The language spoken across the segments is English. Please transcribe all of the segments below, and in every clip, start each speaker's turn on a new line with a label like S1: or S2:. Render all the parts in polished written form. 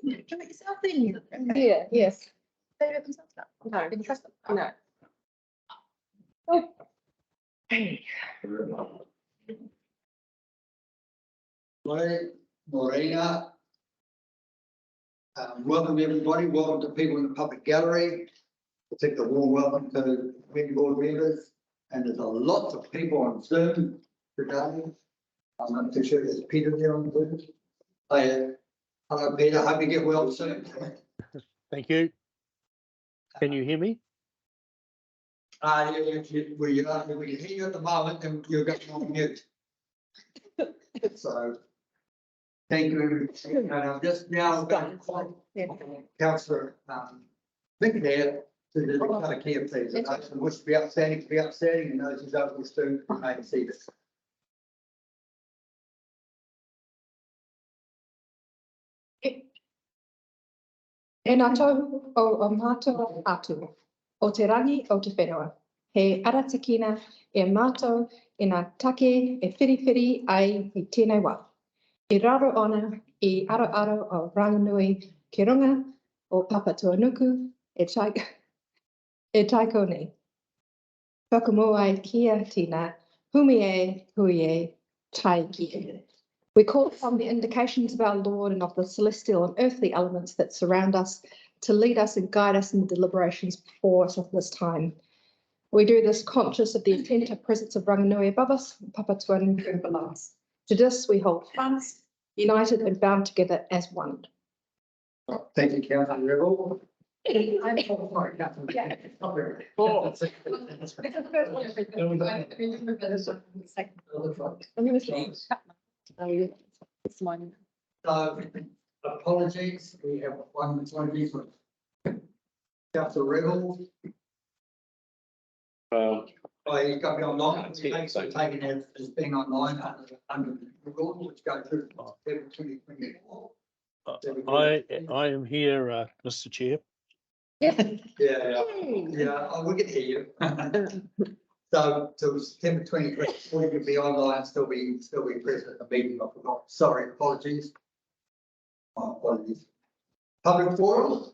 S1: Do it yourself then.
S2: Yeah, yes.
S1: They do it themselves now.
S2: No,
S1: Can you trust them?
S2: no.
S3: Hi, Morena. Welcome everybody, welcome to people in the public gallery. I'll take the warm welcome to the community board members, and there's a lot of people on Zoom today. I'm not too sure there's Peter there on Zoom. Hi, hello Peter, hope you get well soon.
S4: Thank you. Can you hear me?
S3: Yeah, we can hear you at the moment and you're going on mute. So, thank you. And I'm just now going to Councillor Vic there to the Karakia, please. And those who wish to be upstanding, and those who don't wish to remain seated.
S2: E nā tau o mātou atu, o te rangi o te whenua. He aratikina e mātou i nā take e whiriwhiri ai i tēnei wā. I raro ona i aro o Ranganui ki runga o Papatuanuku e taiko nei. Whakamoa ai kia tina, humi e, hui e, tai ki e. We call upon the indications of our Lord and of the celestial and earthly elements that surround us to lead us and guide us in the deliberations before us at this time. We do this conscious of the attentive presence of Ranganui above us, Papatuanuku below us. To this we hold fast, united and bound together as one.
S3: Thank you, Councillor Rebel.
S2: I'm sorry, yeah.
S1: It's mine.
S3: So, apologies, we have one of these ones. Councillor Rebel. You got me online. Thanks for taking it as being online under the rules which go through 2024.
S4: I am here, Mr. Chair.
S3: Yeah, we can hear you. So till September 24th, we can be online, still be present at the meeting. I forgot. Sorry, apologies. My apologies. Public forum.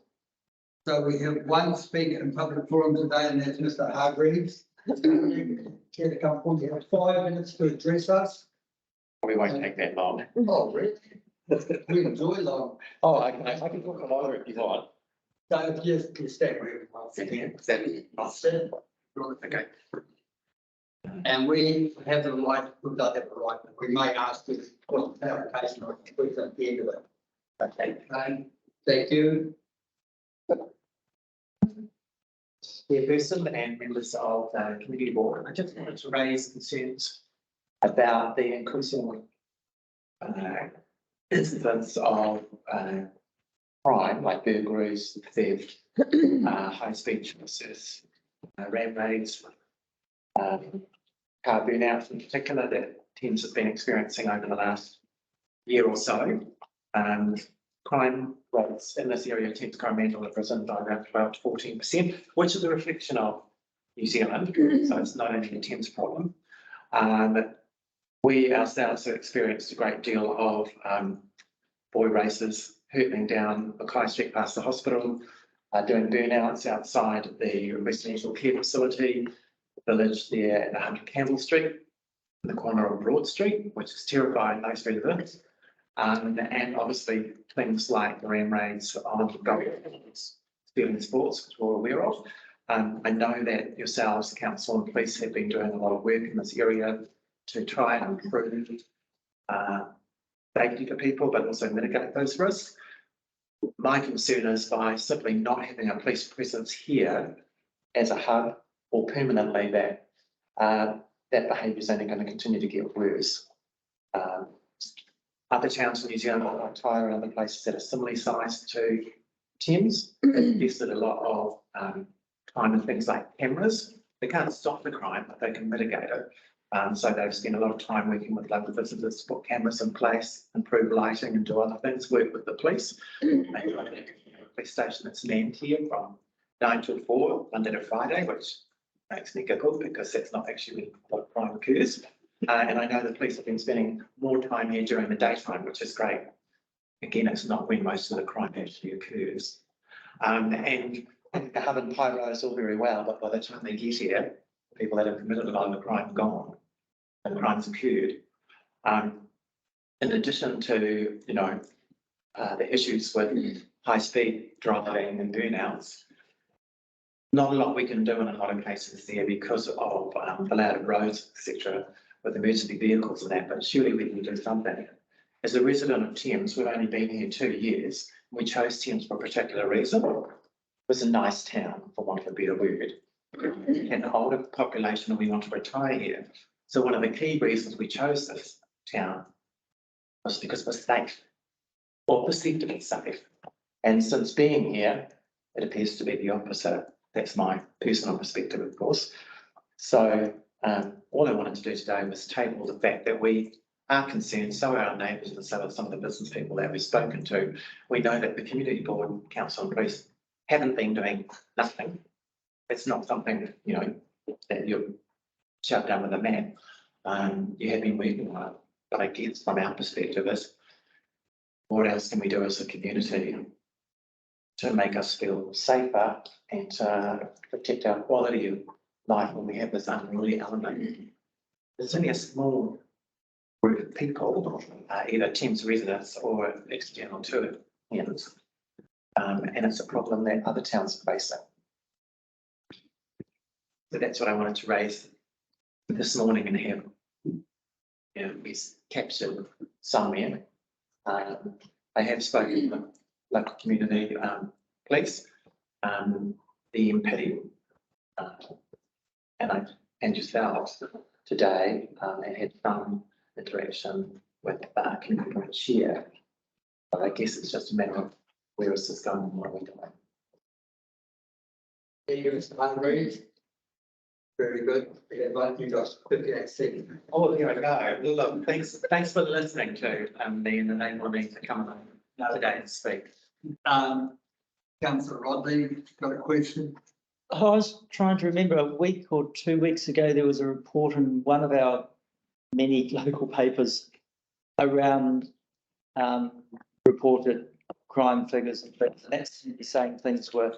S3: So we have one speaker in public forum today, and that's Mr. Hargreaves. Care to come forward? You have 5 minutes to address us.
S5: We won't take that long.
S3: Oh, really? We enjoy long.
S5: Oh, I can talk a lot if you want.
S3: So if you stay where
S5: Okay.
S3: And we have the right, we don't have the right, we may ask you for clarification or questions at the end of it. Okay, thank you.
S5: Chairperson and members of the community board, I just wanted to raise concerns about the increasing incidence of crime like burglaries, theft, high-speed chases, ram raids, car burnouts in particular that Thames has been experiencing over the last year or so. Crime rates in this area, Thames Coromandel, have risen by around 12 to 14%, which is a reflection of New Zealand. So it's not only a Thames problem. We ourselves have experienced a great deal of boy races hurtling down Mackay Street past the hospital, doing burnouts outside the residential care facility, the village there at 100 Campbell Street, in the corner of Broad Street, which is terrifying most residents. And obviously things like the ram raids on golf, stealing sports, which we're aware of. I know that yourselves, the council and police, have been doing a lot of work in this area to try and improve safety for people, but also mitigate those risks. My concern is by simply not having a police presence here as a hub or permanently that that behaviour is only going to continue to get worse. Other towns in New Zealand, like Tyre and other places that are similarly sized to Thames, have invested a lot of time in things like cameras. They can't stop the crime, but they can mitigate it. So they've spent a lot of time working with local visitors to put cameras in place, improve lighting and do other things, work with the police. They've got a police station that's manned here from 9 till 4, Monday to Friday, which makes me giggle because that's not actually when crime occurs. And I know the police have been spending more time here during the daytime, which is great. again, it's not when most of the crime actually occurs. And Hub and Pyro is all very well, but by the time they get here, people that have committed a lot of the crime gone, and the crime's occurred. In addition to, the issues with high-speed driving and burnouts, not a lot we can do in a lot of cases there because of the layout of roads, etc., with emergency vehicles and that, but surely we can do something. As a resident of Thames, we've only been here 2 years. We chose Thames for a particular reason. It was a nice town, for want of a better word. An older population, and we want to retire here. So one of the key reasons we chose this town was because it was safe, or perceived to be safe. And since being here, it appears to be the opposite. That's my personal perspective, of course. So all I wanted to do today was table the fact that we are concerned, so are our neighbours and so are some of the business people that we've spoken to. We know that the Community Board, Council and Police haven't been doing nothing. It's not something, that you're shoved down with a map. You have been working on it, but I guess from our perspective is, what else can we do as a community to make us feel safer and to protect our quality of life when we have this unruly element? There's only a small group of people, either Thames residents or external tourists, and it's a problem that other towns are facing. So that's what I wanted to raise this morning and have is captured somewhere. I have spoken with local community police, the MP, and yourselves today, and had some interaction with community board chair. But I guess it's just a matter of where is this going and what are we doing?
S3: Thank you, Mr. Henry. Very good. You got 58 seconds.
S5: Oh, here I go. Look, thanks for listening to me and enabling me to come on today and speak.
S3: Councillor Rodley, got a question?
S6: I was trying to remember a week or 2 weeks ago, there was a report in one of our many local papers around reported crime figures and things. And that's saying things were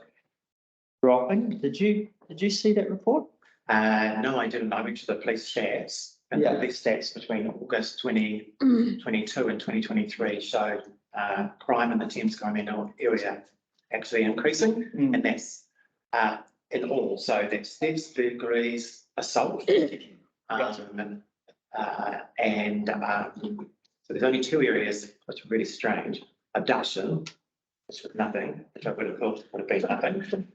S6: dropping. Did you see that report?
S5: No, I didn't. I went to the police stats, and the police stats between August 2022 and 2023 showed crime in the Thames Community area actually increasing, and that's in all. So that's thefts, burglaries, assault, and so there's only 2 areas which are really strange: abduction, which was nothing, which I would have thought would have been nothing,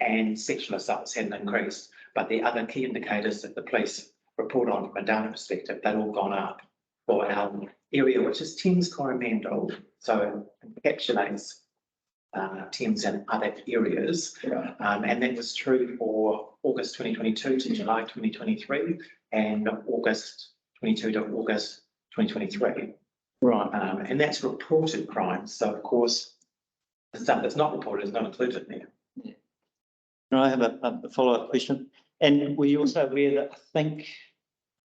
S5: and sexual assaults hadn't increased. But the other key indicators that the police report on from a data perspective, they've all gone up for our area, which is Thames Coromandel. So it encapsulates Thames and other areas. And that was true for August 2022 to July 2023 and August 22 to August 2023.
S6: Right.
S5: And that's reported crimes. So of course, the stuff that's not reported is not included in there.
S6: And I have a follow-up question. And were you also aware that I think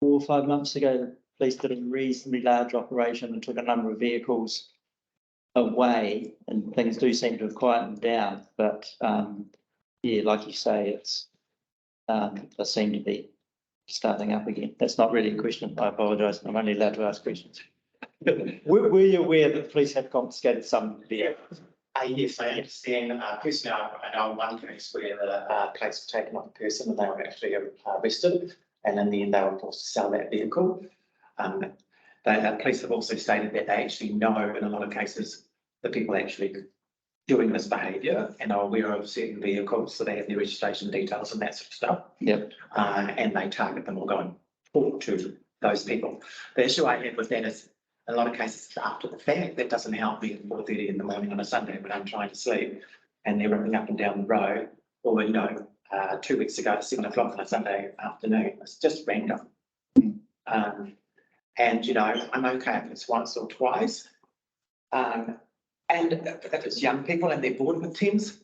S6: 4 or 5 months ago, the police did a reasonably large operation and took a number of vehicles away, and things do seem to have quietened down. But yeah, like you say, it's they seem to be starting up again. That's not really a question. I apologise. I'm only allowed to ask questions. Were you aware that the police had confiscated some vehicles?
S5: Yes, I understand. Personally, I know one case where the plates were taken off a person and they were actually arrested, and in the end they were forced to sell that vehicle. The police have also stated that they actually know in a lot of cases the people actually doing this behaviour and are aware of certain vehicles, so they have their registration details and that sort of stuff.
S6: Yep.
S5: And they target them or go and talk to those people. The issue I have with that is, in a lot of cases, it's after the fact. That doesn't help me at 4:30 in the morning on a Sunday when I'm trying to sleep and they're running up and down the road, or 2 weeks ago at 7 o'clock on a Sunday afternoon. It's just random. And I'm okay if it's once or twice. And if it's young people and they're bored with Thames,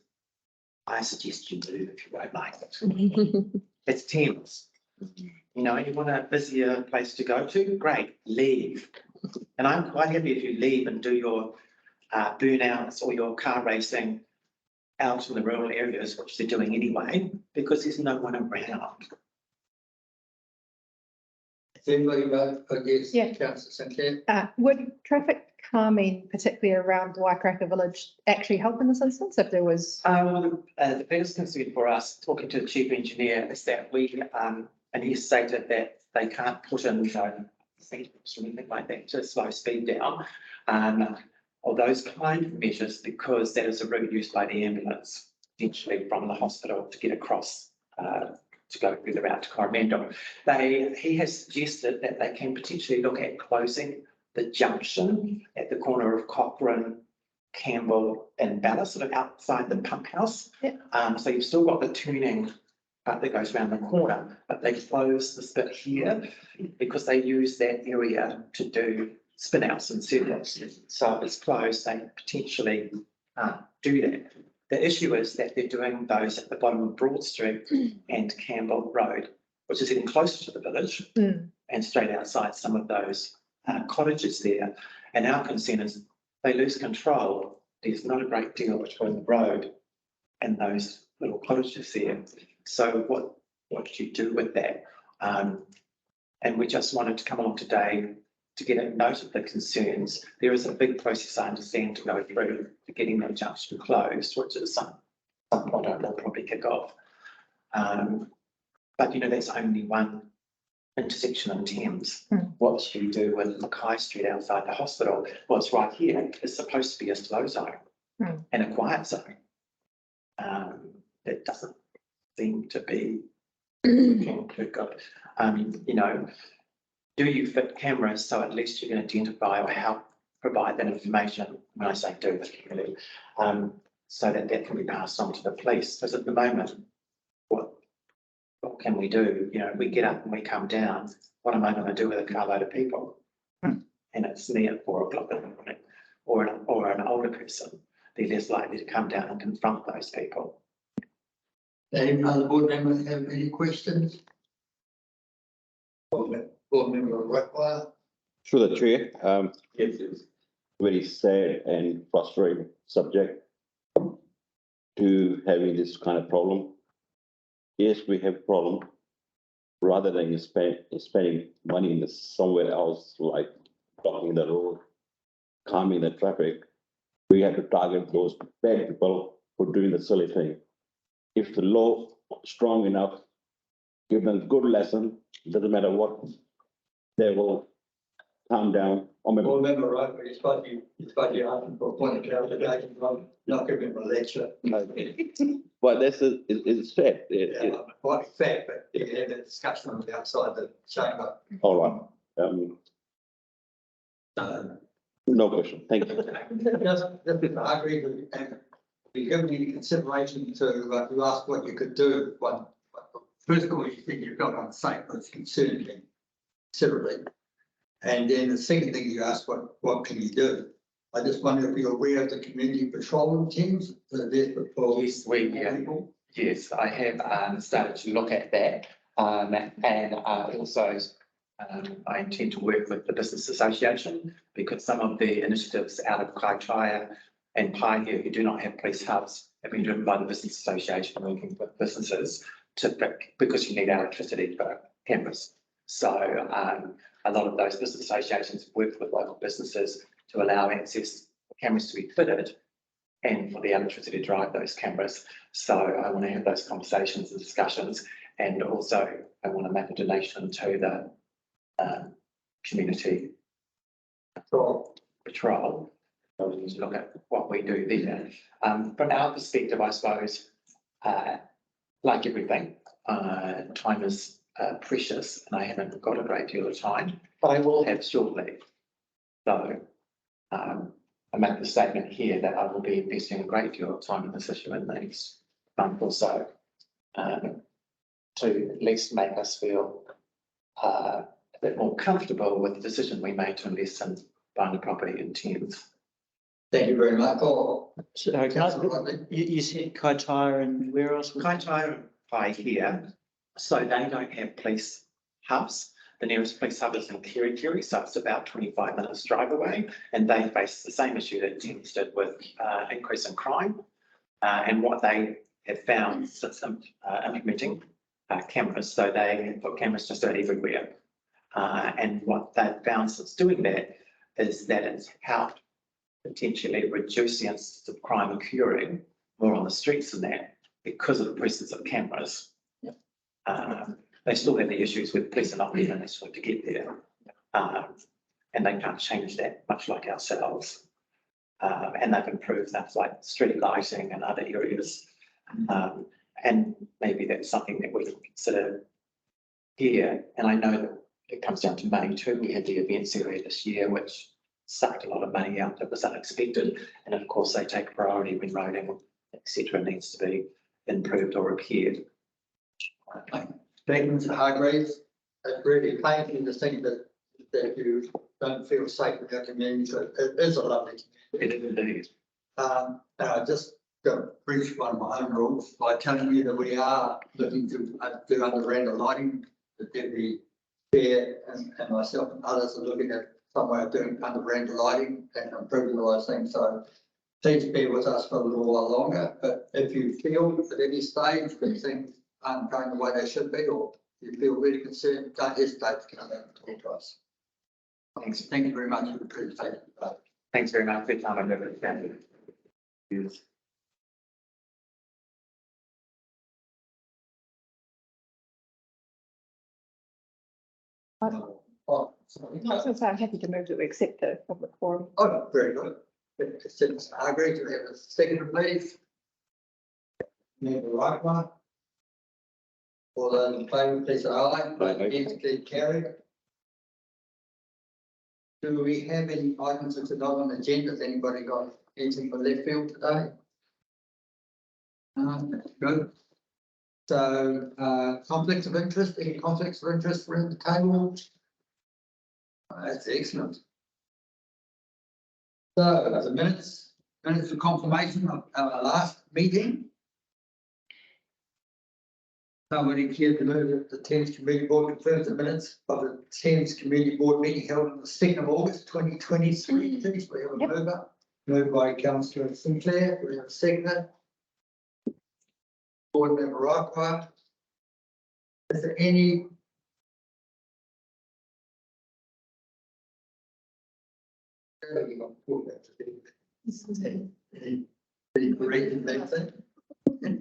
S5: I suggest you move if you won't like it. It's Thames. You want a busier place to go to? Great, leave. And I'm quite happy if you leave and do your burnouts or your car racing out in the rural areas, which they're doing anyway, because there's no one around.
S3: Does anybody vote against?
S2: Yeah.
S3: Councillor Sinclair?
S2: Would traffic calming, particularly around Waikato Village, actually help in this instance if there was?
S5: The biggest concern for us, talking to the chief engineer, is that we, and he stated that they can't put in, signals or anything like that to slow speed down, or those kind of measures, because that is a route used by the ambulance, potentially from the hospital to get across, to go further out to Coromandel. He has suggested that they can potentially look at closing the junction at the corner of Cochrane, Campbell and Bella, sort of outside the pump house.
S2: Yeah.
S5: So you've still got the turning part that goes around the corner, but they close this bit here because they use that area to do spin outs and circuits. So if it's closed, they potentially do that. The issue is that they're doing those at the bottom of Broad Street and Campbell Road, which is even closer to the village and straight outside some of those cottages there. And our concern is they lose control. There's not a great deal between the road and those little cottages there. So what do you do with that? And we just wanted to come along today to get a note of the concerns. There is a big process, I understand, to go through to getting that junction closed, which is some point they'll probably kick off. But you know, that's only one intersection in Thames. What do you do with Mackay Street outside the hospital? Well, it's right here. It's supposed to be a slow zone and a quiet zone. It doesn't seem to be looking too good. You know, do you fit cameras so at least you can identify or help provide that information? When I say do, really, so that can be passed on to the police. Because at the moment, what can we do? You know, we get up and we come down. What am I going to do with a carload of people? And it's near 4 o'clock in the morning, or an older person. They're less likely to come down and confront those people.
S3: Any other board members have any questions? Board member Require.
S7: Through the chair, it's very sad and frustrating subject to having this kind of problem. Yes, we have problem. Rather than spending money in somewhere else, like blocking the road, calming the traffic, we have to target those bad people who are doing the silly thing. If the law is strong enough, give them good lesson, doesn't matter what, they will calm down.
S3: Board member, right, but it's supposed to be asking for a point of clarification, not giving him a lecture.
S7: But this is sad.
S3: Yeah, quite fact, but you can have a discussion on the outside the chamber.
S7: All right. No question. Thank you.
S3: Just I agree with you. And we given any consideration to, you asked what you could do. First of all, you think you've got on site, but it's concerned me considerably. And then the second thing you asked, what can you do? I just wonder if you're aware of the community patrolling teams that are there for.
S5: Yes, people. Yes, I have started to look at that, and also I intend to work with the Business Association, because some of the initiatives out of Kaitaia and Paihia who do not have police hubs have been driven by the Business Association, working with businesses because you need electricity for cameras. So a lot of those business associations work with local businesses to allow access cameras to be fitted and for the electricity to drive those cameras. So I want to have those conversations and discussions, and also I want to make a donation to the community patrol. So we need to look at what we do there. From our perspective, I suppose, like everything, time is precious, and I haven't got a great deal of time, but I will have shortly. So I make the statement here that I will be investing a great deal of time in this issue in the next month or so, to at least make us feel a bit more comfortable with the decision we made to invest in buying a property in Thames.
S3: Thank you very much. Oh,
S6: So you said Kaitaia and where else?
S5: Kaitaia and Paihia, so they don't have police hubs. The nearest police hub is in Karakia, so it's about 25 minutes drive away, and they face the same issue that Thames did with increase in crime. And what they have found since implementing cameras, so they put cameras just about everywhere. And what they've found since doing that is that it's helped potentially reduce the incidence of crime occurring more on the streets than that because of the presence of cameras. They still have the issues with police are not there and they still have to get there. And they can't change that, much like ourselves. And they've improved things like street lighting and other areas. And maybe that's something that we can consider here. And I know that it comes down to money too. We had the events area this year, which sucked a lot of money out that was unexpected. And of course, they take priority when roading, etc., needs to be improved or repaired.
S3: Thank you, Mr. Hargreaves. It's really painful to think that you don't feel safe in your community. So it is a lovely community.
S5: It is indeed.
S3: And I just got to breach one of my own rules by telling you that we are looking to do under veranda lighting. The deputy chair and myself and others are looking at some way of doing under veranda lighting and improving all those things. So please bear with us for a little while longer. But if you feel at any stage that things aren't going the way they should be, or you feel really concerned, don't hesitate to come out and talk to us. Thanks. Thank you very much for the presentation.
S5: Thanks very much for your time. I've never found it.
S3: Oh, sorry.
S2: I'm happy to move to accept the public forum.
S3: Oh, very good. Mr. Hargreaves, do we have a second, please? Member right one. All those in favour, please say aye.
S7: Aye.
S3: Against, please carry. Do we have any items that are not on the agenda? Has anybody got anything for left field today? Good. So, conflicts of interest, any conflicts of interest around the table? That's excellent. So, the minutes of confirmation of our last meeting. Somebody care to move that the Thames Community Board confirms the minutes of the Thames Community Board meeting held on the 2nd of August 2023. Please, we have a mover. Moved by Councillor Sinclair. We have a seconder. Board Member Aquatic. Is there any?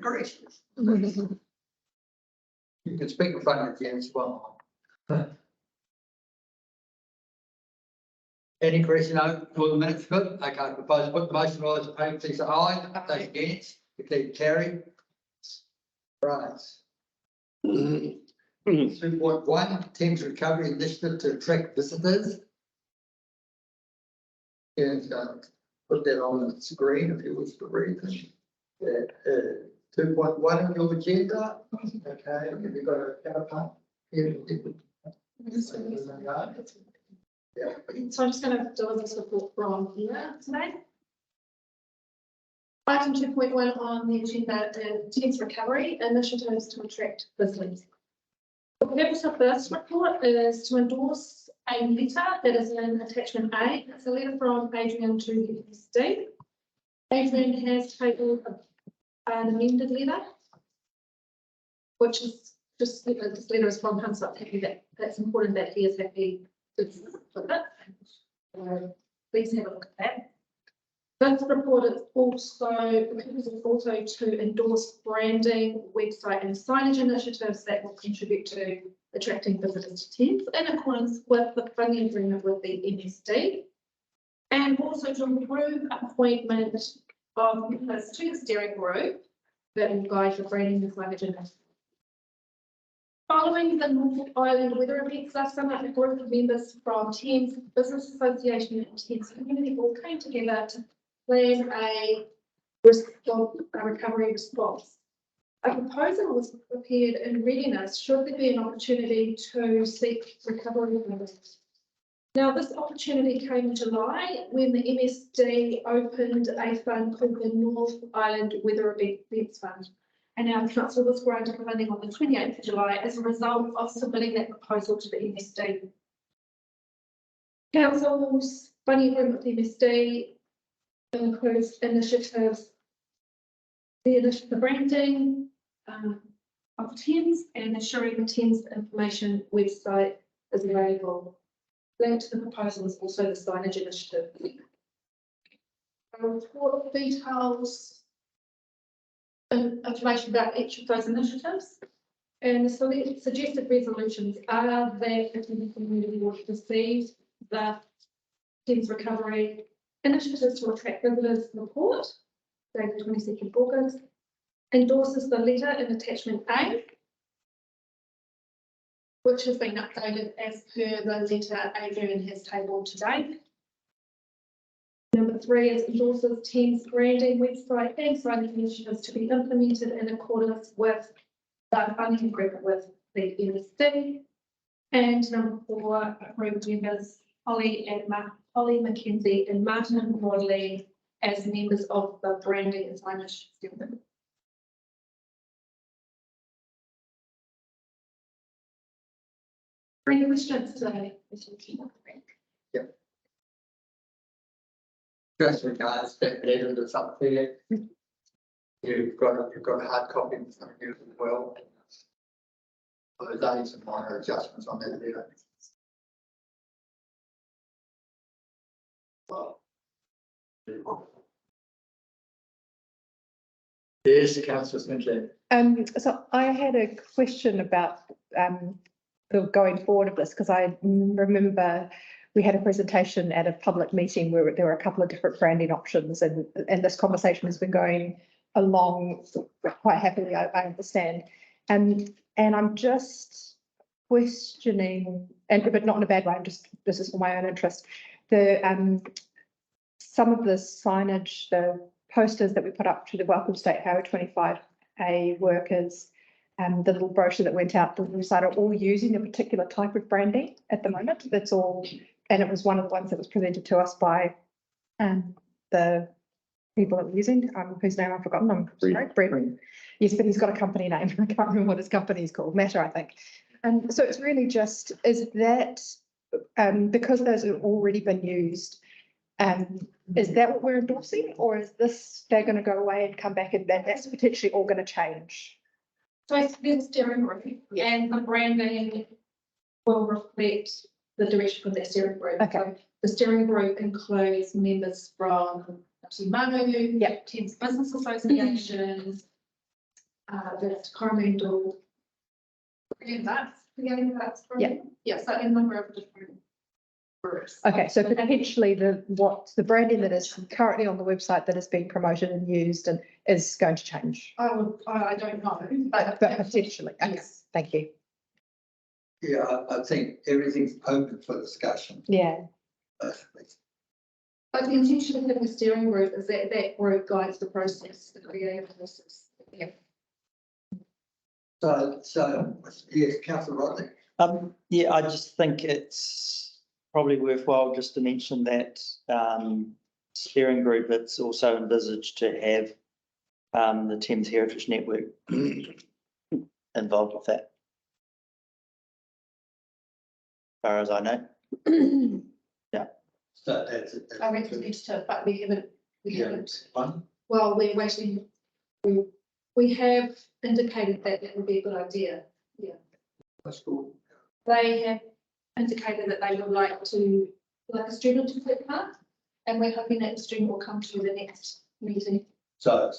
S3: Corrections. You can speak in front of Jens well. Any question for the minutes? Good. Okay, propose put the motion all those in favour, please say aye. Those against, declare carried. Right. 2.1, Thames Recovery Initiative to attract visitors. And put that on the screen if you wish to read it. 2.1 on your agenda. Okay, have you got a counterpart here? Yeah.
S1: So I'm just going to deliver this report from here today. Item 2.1 on the agenda is Thames Recovery initiatives to attract visitors. The purpose of this report is to endorse a letter that is in attachment A. It's a letter from Adrian to the SD. Adrian has tabled an amended letter, which is just this letter is from him, so I'm happy that that's important that he is happy with it. Please have a look at that. This report is also to endorse branding, website and signage initiatives that will contribute to attracting visitors to Thames in accordance with the funding agreement with the MSD, and also to approve appointment of members to the steering group that will guide the branding and signage initiatives. Following the North Island weather events last summer, a group of members from Thames Business Association and Thames Community Board came together to plan a recovery response. A proposal was prepared in readiness should there be an opportunity to seek recovery funds. Now, this opportunity came in July when the MSD opened a fund called the North Island Weather Events Fund. And our council was granted funding on the 28th of July as a result of submitting that proposal to the MSD. Council's funding agreement with the MSD includes initiatives, the branding of Thames and ensuring the Thames information website is available. Linked to the proposal is also the signage initiative. A report details information about each of those initiatives. And so the suggested resolutions are that the Thames Community Board receive the Thames Recovery initiatives to attract visitors report, dated 22nd August, endorses the letter in attachment A, which has been updated as per the letter Adrian has tabled today. Number 3 is endorses Thames branding website and signage initiatives to be implemented in accordance with the funding agreement with the MSD. And number 4, approved members Holly Mackenzie and Martin Broadley as members of the branding and signage steering committee. Any questions today?
S3: Yep. Just regards that letter that's up there. You've got a hard copy in front of you as well. There's only some minor adjustments on that letter. Yes, Councillor Smith.
S2: So I had a question about the going forward of this, because I remember we had a presentation at a public meeting where there were a couple of different branding options, and this conversation has been going along quite happily, I understand. And I'm just questioning, but not in a bad way, this is for my own interest, some of the signage, the posters that we put up to the Welcome State Highway 25A workers, the little brochure that went out, the website are all using a particular type of branding at the moment. That's all, and it was one of the ones that was presented to us by the people that were using, whose name I've forgotten. I'm sorry, Brent. Yes, but he's got a company name. I can't remember what his company is called. Matter, I think. And so it's really just, is that because those have already been used, is that what we're endorsing, or is this they're going to go away and come back and that's potentially all going to change?
S1: So it's the steering group, and the branding will reflect the direction of that steering group.
S2: Okay.
S1: So the steering group includes members from Manu, Thames Business Associations, the Coromandel, and that's so a number of different groups.
S2: Okay, so potentially the branding that is currently on the website that is being promoted and used and is going to change.
S1: I don't know,
S2: But potentially, okay,
S1: yes.
S2: thank you.
S3: Yeah, I think everything's open for discussion.
S2: Yeah.
S1: But the intention of having a steering group is that that group guides the process, the creative process. Yeah.
S3: So yes, Councillor Rodley.
S6: Yeah, I just think it's probably worthwhile just to mention that steering group, it's also envisaged to have the Thames Heritage Network involved with that. As far as I know. Yeah.
S3: So that's
S1: I representative, but we haven't.
S3: One.
S1: Well, we're waiting. We have indicated that that would be a good idea. Yeah.
S3: That's cool.
S1: They have indicated that they would like a student to take part, and we're hoping that the student will come to the next meeting.
S3: So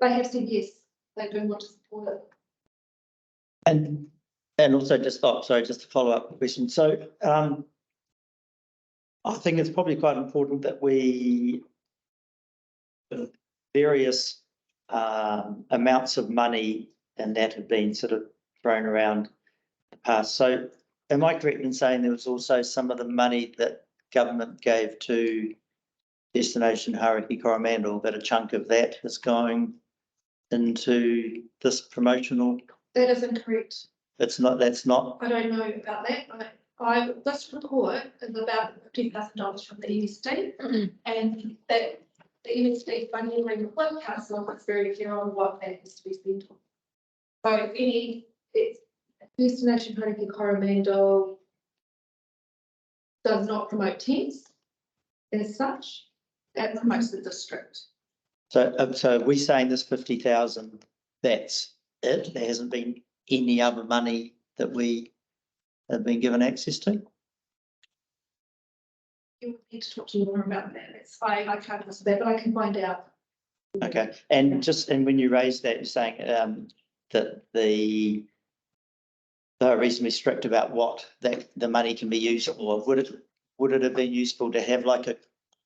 S1: They have said yes, they do want to support it.
S6: And also just a follow-up question. So I think it's probably quite important that various amounts of money and that have been sort of thrown around in the past. So am I correct in saying there was also some of the money that government gave to Destination Hauraki Coromandel, that a chunk of that is going into this promotional?
S1: That is incorrect.
S6: That's not.
S1: I don't know about that. This report is about $50,000 from the MSD, and that the MSD funding agreement with council, it's very clear on what that has to be spent on. So if it's Destination Karakia Coromandel does not promote Thames as such, that promotes the district.
S6: So are we saying this 50,000, that's it? There hasn't been any other money that we have been given access to?
S1: You need to talk to Laura about that. I can't answer that, but I can find out.
S6: Okay, and when you raise that, you're saying that they're reasonably strict about what the money can be used for. Would it have been useful to have like a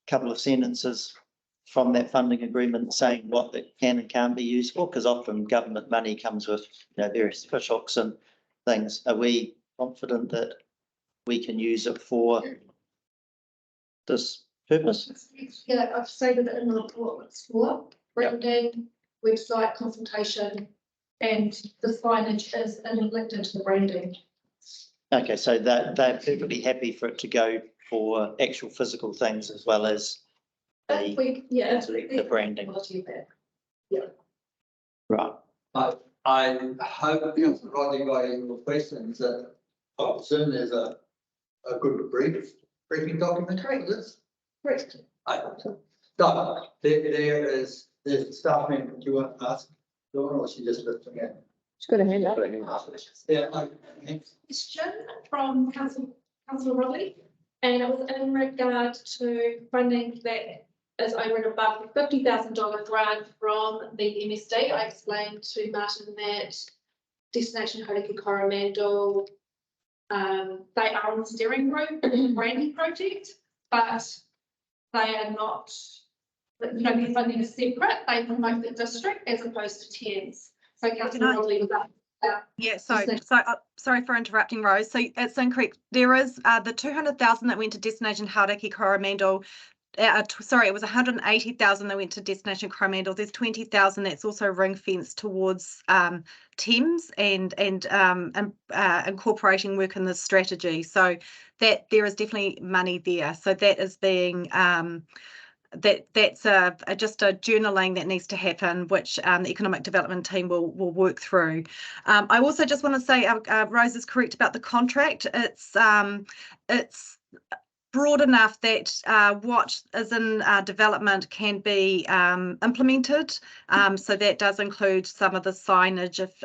S6: couple of sentences from that funding agreement saying what it can and can't be used for? Because often government money comes with, you know, various fish hooks and things. Are we confident that we can use it for this purpose?
S1: Yeah, I've stated it in the report what it's for, branding, website consultation, and the signage is linked to the branding.
S6: Okay, so they're perfectly happy for it to go for actual physical things as well as
S1: Yeah, absolutely.
S6: the branding.
S1: Quality of that.
S6: Right.
S3: I hope, Rodney, by your questions, that soon there's a good briefing document for this.
S1: Correct.
S3: I hope so. So there's a staff member, do you want to ask, Laura, or she just listening in?
S2: She's got a hand up.
S3: Yeah,
S1: Question from Councillor Rodley, and it was in regard to funding that is over and above the $50,000 grant from the MSD. I explained to Martin that Destination Karakia Coromandel, they are on the steering group branding project, but they are not, their funding is separate. They promote the district as opposed to Thames. So Councillor Rodley was up.
S8: Yeah, sorry for interrupting, Rose. So it's incorrect. There is the 200,000 that went to Destination Karakia Coromandel. Sorry, it was 180,000 that went to Destination Coromandel. There's 20,000 that's also ring fenced towards Thames and incorporating work in the strategy. So that there is definitely money there. So that is being that's just a journaling that needs to happen, which the economic development team will work through. I also just want to say Rose is correct about the contract. It's broad enough that what is in development can be implemented. So that does include some of the signage if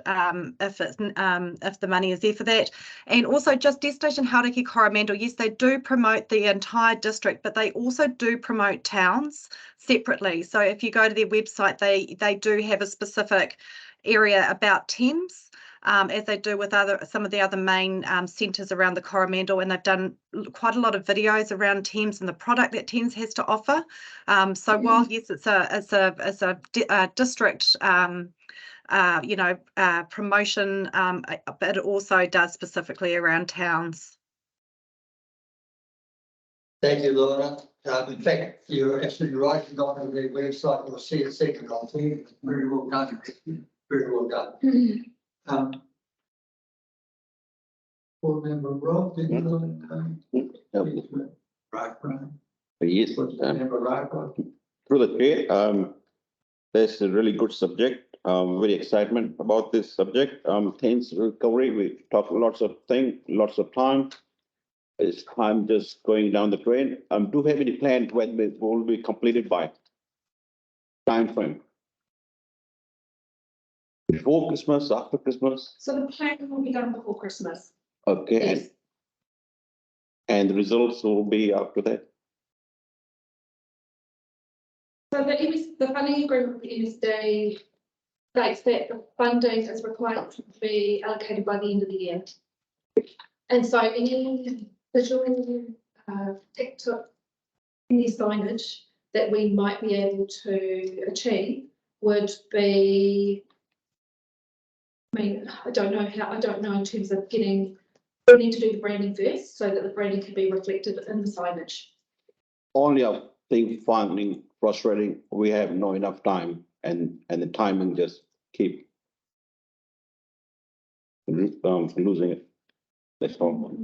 S8: the money is there for that. And also just Destination Karakia Coromandel, yes, they do promote the entire district, but they also do promote towns separately. So if you go to their website, they do have a specific area about Thames. As they do with some of the other main centres around the Coromandel, and they've done quite a lot of videos around Thames and the product that Thames has to offer. So while yes, it's a district promotion, but it also does specifically around towns.
S3: thank you, Laura. In fact, you're absolutely right. You got on the website, you'll see a second on team. Very well done. Very well done. Board member Rob, did you want to right, Brian?
S7: Yes,
S3: Member right,
S7: through the chair, that's a really good subject. Very excitement about this subject. Thames Recovery, we talk lots of things, lots of time. It's time just going down the drain. Do you have any plan when it will be completed by? Time frame? Before Christmas, after Christmas?
S1: So the plan will be done before Christmas.
S7: Okay.
S1: Yes.
S7: And the results will be after that?
S1: So the funding agreement with the MSD states that the funding is required to be allocated by the end of the year. And so any visual TikTok, any signage that we might be able to achieve would be, I mean, I don't know in terms of we need to do the branding first so that the branding can be reflected in the signage.
S7: Only I think finding frustrating, we have not enough time and the timing just keep losing it. That's all.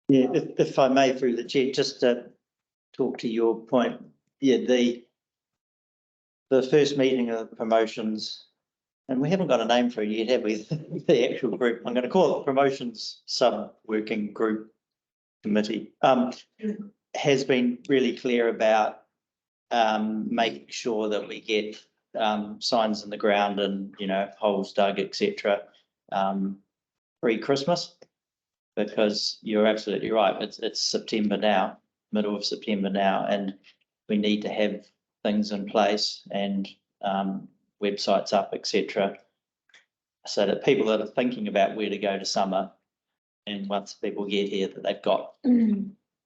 S6: Yeah, if I may, through the chair, just to talk to your point, the first meeting of the promotions, and we haven't got a name for it yet, have we? The actual group, I'm going to call it promotions sub-working group committee, has been really clear about making sure that we get signs in the ground and, you know, holes dug, etc. Pre-Christmas, because you're absolutely right. It's September now, middle of September now, and we need to have things in place and websites up, etc. So that people that are thinking about where to go to summer, and once people get here, that they've got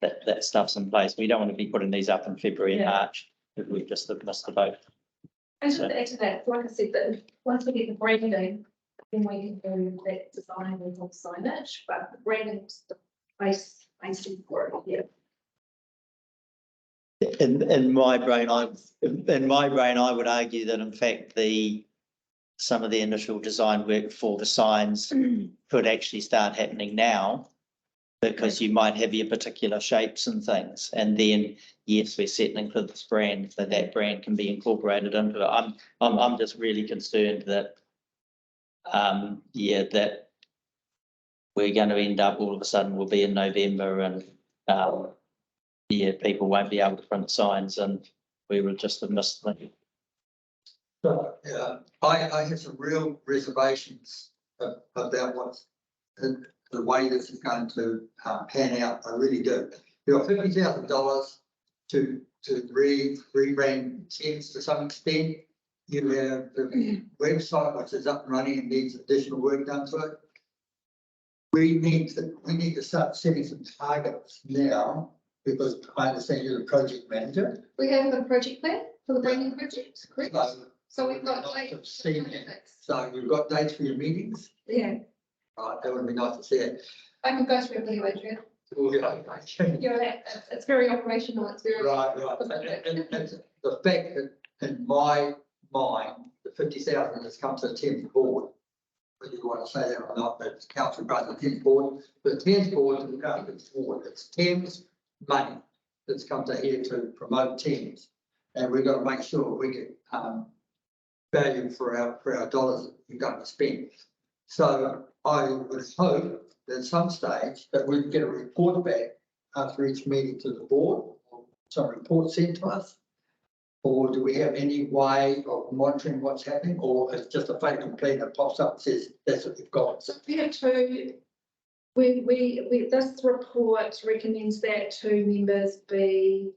S6: that stuff's in place. We don't want to be putting these up in February and March if we just have missed the boat.
S1: And just to add to that, like I said, that once we get the branding, then we can do that design and all signage, but the branding is the base for it, yeah.
S6: In my brain, I would argue that in fact some of the initial design work for the signs could actually start happening now, because you might have your particular shapes and things, and then yes, we're settling for this brand, so that brand can be incorporated into it. I'm just really concerned that that we're going to end up all of a sudden we'll be in November and people won't be able to print signs, and we will just have missed them.
S3: So, I have some real reservations about what's the way this is going to pan out. I really do. You've got $50,000 to rebrand Thames to some extent. You have the website which is up and running and needs additional work done to it. We need to start setting some targets now, because I understand you're the project manager.
S1: We have a project plan for the branding project, correct? So we've got
S3: dates. So you've got dates for your meetings?
S1: Yeah,
S3: Right, that would be nice to see it.
S1: I can go through it anyway, Adrian.
S3: Okay.
S1: It's very operational, it's very.
S3: Right. And the fact that in my mind, the 50,000 has come to the Thames board, whether you want to say that or not, but it's council runs the Thames board. The Thames board is the board. It's Thames money that's come to here to promote Thames, and we've got to make sure we get value for our dollars that we're going to spend. So I would hope that at some stage that we get a report back after each meeting to the board, or some report sent to us. Or do we have any way of monitoring what's happening, or it's just a fatal plan that pops up and says that's what you've got?
S1: So we have to, this report recommends that 2 members be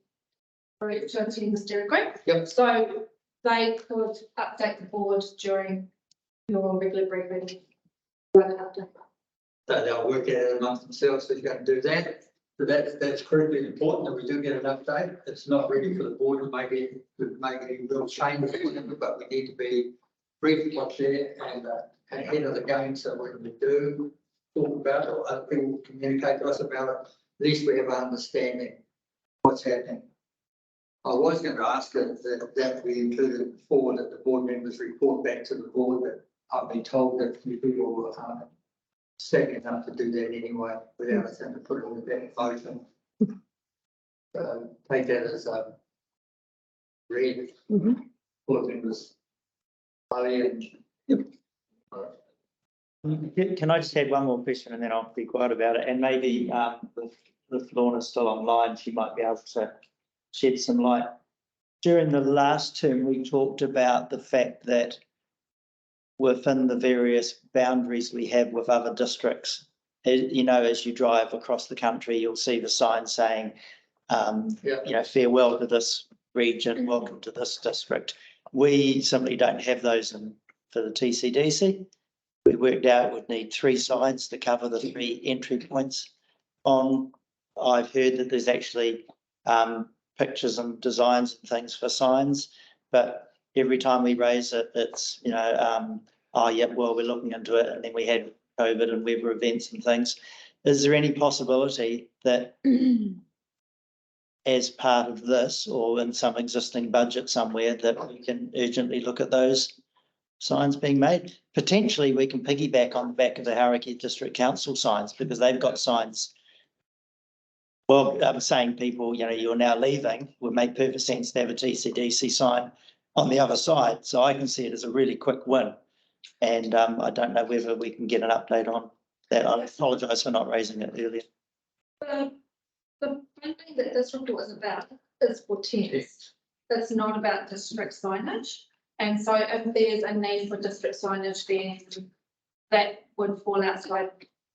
S1: to attend the steering group.
S3: Yep.
S1: So they could update the board during your regular briefing.
S3: So they'll work it out amongst themselves, so you're going to do that. So that's critically important that we do get an update. It's not ready for the board to make any real changes, but we need to be briefed what's there and ahead of the game, so when we do talk about it, or other people communicate to us about it, at least we have an understanding what's happening. I was going to ask that we included before that the board members report back to the board, but I've been told that few people were second enough to do that anyway, without us having to put it in that motion. So take that as read. Board members.
S6: Can I just add one more question and then I'll be quiet about it? And maybe if Lorna's still online, she might be able to shed some light. During the last term, we talked about the fact that within the various boundaries we have with other districts, you know, as you drive across the country, you'll see the sign saying, you know, farewell to this region, welcome to this district. We simply don't have those for the TCDC. We worked out we'd need 3 signs to cover the 3 entry points on. I've heard that there's actually pictures and designs and things for signs, but every time we raise it, it's, you know, oh yeah, well, we're looking into it, and then we had COVID and weather events and things. Is there any possibility that as part of this, or in some existing budget somewhere, that we can urgently look at those signs being made? Potentially we can piggyback on the back of the Karakia District Council signs, because they've got signs Well, I'm saying people, you're now leaving, would make perfect sense to have a TCDC sign on the other side. So I can see it as a really quick win. And I don't know whether we can get an update on that. I apologise for not raising it earlier.
S1: The funding that this report is about is for Thames. It's not about district signage. And so if there's a need for district signage, then that would fall outside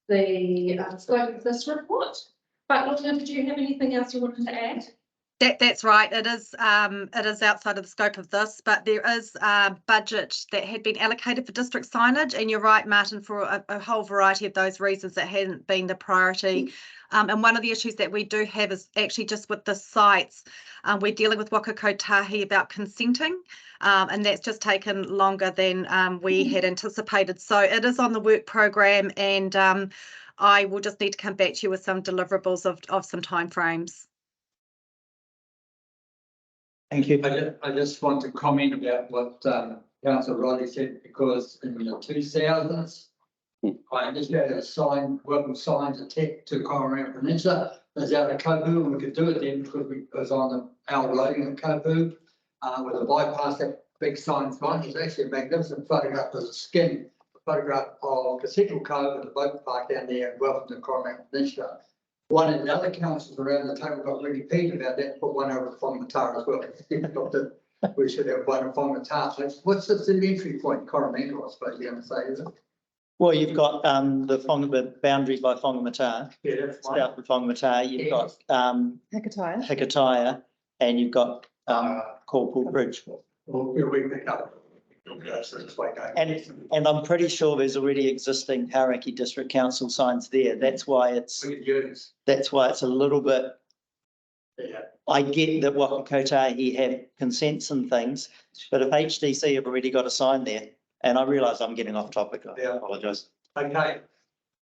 S1: the scope of this report. But Lorna, did you have anything else you wanted to add?
S8: That's right. It is outside of the scope of this, but there is a budget that had been allocated for district signage. And you're right, Martin, for a whole variety of those reasons that hadn't been the priority. And one of the issues that we do have is actually just with the sites. We're dealing with Waka Kotahi about consenting, and that's just taken longer than we had anticipated. So it is on the work program, and I will just need to come back to you with some deliverables of some timeframes.
S6: Thank you.
S3: I just want to comment about what Councillor Roddy said, because in the 2000s, I initiated a sign, welcome signs attached to Coromandel Peninsula. It was out of Kobu, and we could do it then because it was on our loading at Kobu, with a bypass, that big sign's gone. It's actually a magnificent photograph of the skin, photograph of Cathedral Cove and the boat park down there, and welcome to Coromandel Peninsula. One of the other councils around the table got really peeved about that, put one over at Whangamatā as well. We should have one at Whangamatā. What's the entry point, Coromandel, I suppose you're going to say, is it?
S6: Well, you've got the boundary by Whangamatā,
S3: Yeah, that's fine.
S6: south of Whangamatā. You've got
S2: Hekataya.
S6: Hekataya, and you've got Corporal Bridge.
S3: Well, we pick up. So this way going.
S6: And I'm pretty sure there's already existing Hauraki District Council signs there. That's why it's
S3: We could use.
S6: a little bit.
S3: Yeah.
S6: I get that Waka Kotahi have consents and things, but if HDC have already got a sign there, and I realise I'm getting off topic, I apologise.
S3: Okay.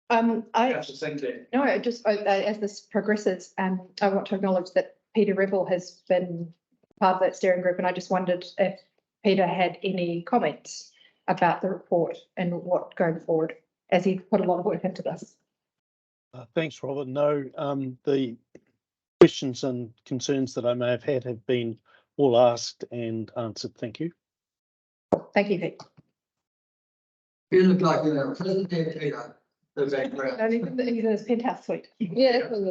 S3: Councillor Sinclair.
S2: No, as this progresses, I want to acknowledge that Peter Revel has been part of that steering group, and I just wondered if Peter had any comments about the report and what going forward, as he put a lot of work into this.
S4: Thanks, Robert. No, the questions and concerns that I may have had have been all asked and answered. Thank you.
S2: Thank you, Pete.
S3: You look like you're in a prison there, Peter. The background.
S2: He's in his penthouse suite. Yeah.
S3: Who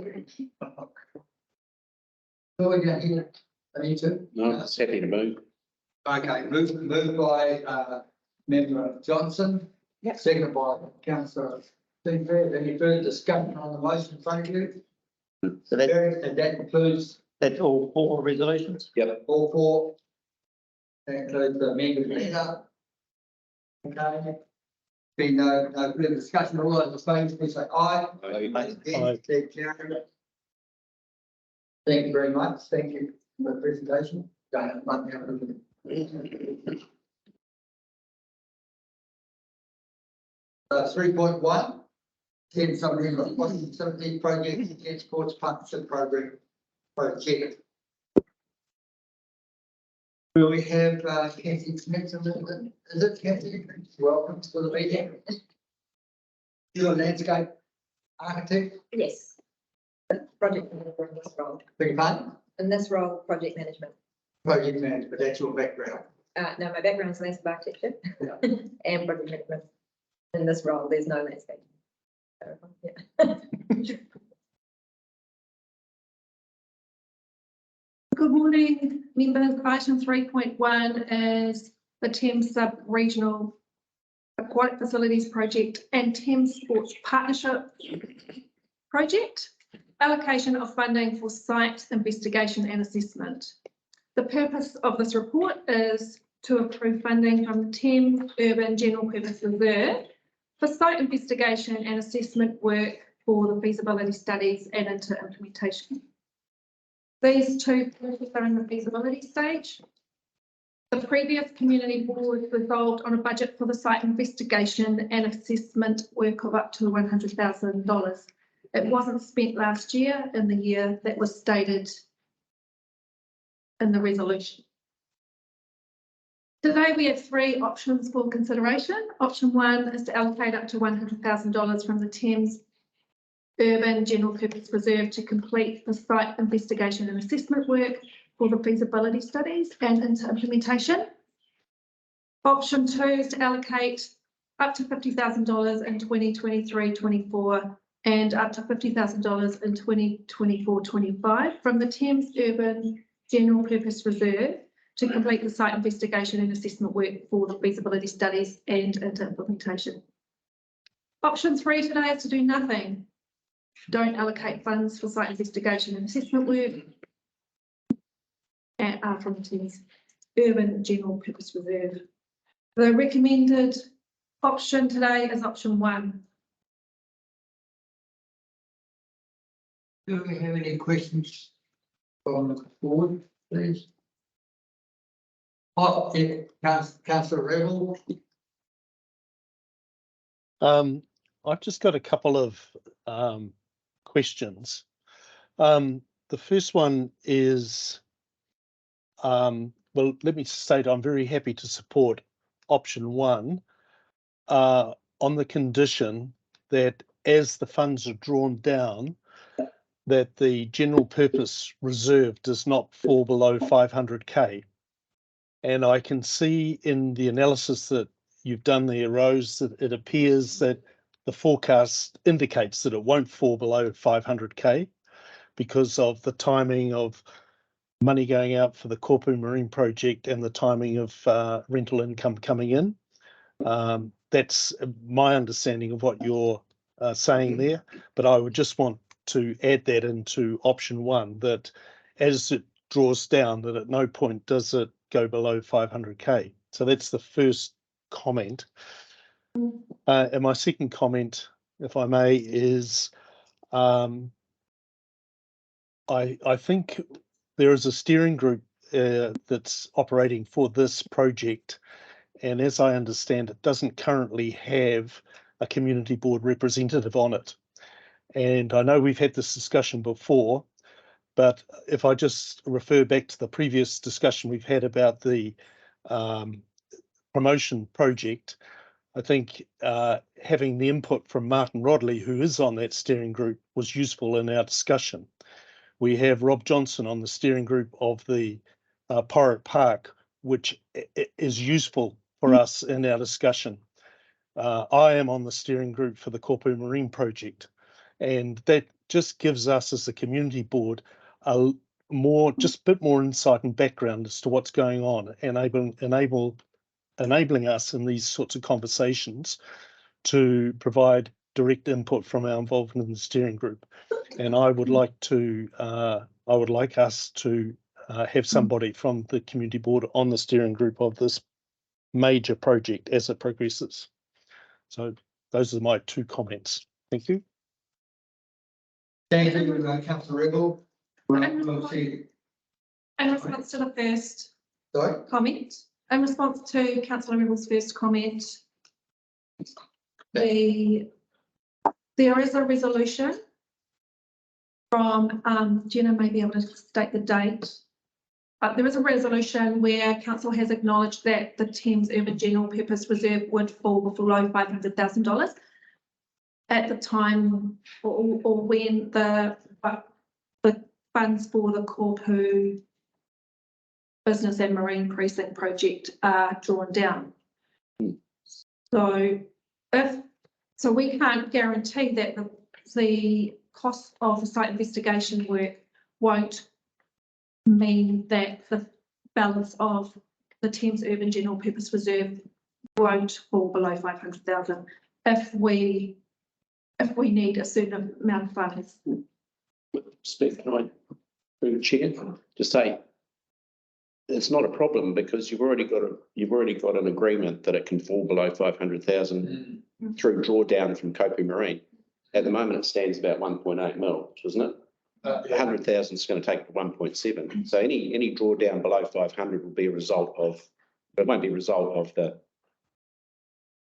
S3: are we going here? Are you two?
S7: No, it's happy to move.
S3: Okay, moved by Member Johnson.
S2: Yep.
S3: Seconded by Councillor Sinclair. Any further discussion on the motion in front of you?
S6: So that,
S3: And that includes
S6: that's all 4 resolutions?
S7: Yep.
S3: all 4. That includes the amended letter. Okay. Being no further discussion, all those in favour, please say aye.
S4: Aye.
S3: They're carried. Thank you very much. Thank you for the presentation. Don't let me have a look. 3.1, 10 17 projects, 10 sports partnership program project. Will we have Kathy Smith? Is it Kathy? Welcome to the meeting. You're a landscape architect.
S9: Yes. Project manager in this role.
S3: Beg your pardon?
S9: In this role, project management.
S3: Project manager, but that's your background.
S9: No, my background is landscape architecture and project management. In this role, there's no landscape. So, yeah.
S1: Good morning, members. Item 3.1 is the Thames Sub-Regional Aquatic Facilities Project and Thames Sports Partnership Project. Allocation of funding for site investigation and assessment. The purpose of this report is to approve funding from the Thames Urban General Purpose Reserve for site investigation and assessment work for the feasibility studies and into implementation. These two projects are in the feasibility stage. The previous community board resolved on a budget for the site investigation and assessment work of up to $100,000. It wasn't spent last year in the year that was stated in the resolution. Today we have 3 options for consideration. Option 1 is to allocate up to $100,000 from the Thames Urban General Purpose Reserve to complete the site investigation and assessment work for the feasibility studies and into implementation. Option 2 is to allocate up to $50,000 in 2023-24 and up to $50,000 in 2024-25 from the Thames Urban General Purpose Reserve to complete the site investigation and assessment work for the feasibility studies and into implementation. Option 3 today is to do nothing. Don't allocate funds for site investigation and assessment work from the Thames Urban General Purpose Reserve. The recommended option today is option 1.
S3: Do we have any questions from the board, please? Oh, yeah, Councillor Rebel.
S4: I've just got a couple of questions. The first one is, well, let me state I'm very happy to support option 1 on the condition that as the funds are drawn down, that the general purpose reserve does not fall below 500k. And I can see in the analysis that you've done there, Rose, that it appears that the forecast indicates that it won't fall below 500k because of the timing of money going out for the Korpu Marine project and the timing of rental income coming in. That's my understanding of what you're saying there, but I would just want to add that into option 1, that as it draws down, that at no point does it go below 500k. So that's the first comment. And my second comment, if I may, is I think there is a steering group that's operating for this project, and as I understand it, doesn't currently have a community board representative on it. And I know we've had this discussion before, but if I just refer back to the previous discussion we've had about the promotion project, I think having the input from Martin Rodley, who is on that steering group, was useful in our discussion. We have Rob Johnson on the steering group of the Pirate Park, which is useful for us in our discussion. I am on the steering group for the Korpu Marine project, and that just gives us as a community board a bit more insight and background as to what's going on, enabling us in these sorts of conversations to provide direct input from our involvement in the steering group. And I would like us to have somebody from the community board on the steering group of this major project as it progresses. So those are my 2 comments. Thank you.
S3: Thank you, Councillor Rebel.
S1: In response to the first comment, in response to Councillor Rebel's first comment, there is a resolution from Jenna may be able to state the date. There is a resolution where council has acknowledged that the Thames Urban General Purpose Reserve would fall below $500,000 at the time or when the funds for the Korpu Business and Marine Precinct project are drawn down. So we can't guarantee that the cost of the site investigation work won't mean that the balance of the Thames Urban General Purpose Reserve won't fall below 500,000 if we need a certain amount of funds.
S10: Speak, can I, through the chair, to say it's not a problem because you've already got an agreement that it can fall below 500,000 through drawdown from Korpu Marine. At the moment, it stands about 1.8 mil, doesn't it? 100,000 is going to take 1.7. So any drawdown below 500 will be a result of. It won't be a result of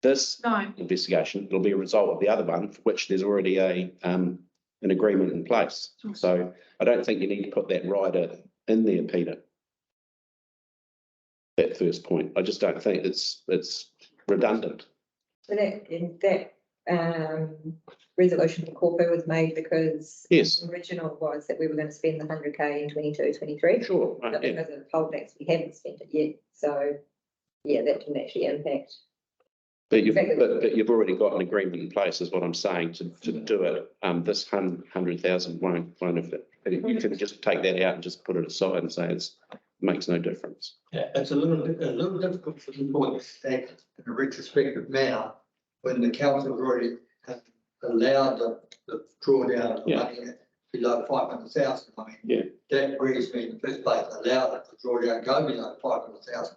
S10: this investigation. It'll be a result of the other one, for which there's already an agreement in place. So I don't think you need to put that rider in there, Peter. That first point, I just don't think it's redundant.
S9: So that resolution for Corfu was made because
S10: Yes.
S9: the original was that we were going to spend the 100K in 22-23.
S10: Sure.
S9: But
S10: Yeah.
S9: because of holdbacks, we haven't spent it yet. So, yeah, that didn't actually impact.
S10: But you've already got an agreement in place, is what I'm saying, to do it. This 100,000 won't affect. You can just take that out and just put it aside and say it makes no difference.
S3: Yeah, it's a little difficult for the board to stack in a retrospective manner when the council already has allowed the drawdown of
S10: Yeah.
S3: money below 500,000. I mean,
S10: Yeah.
S3: that brings me in the first place, allowed it to draw down, go below 500,000.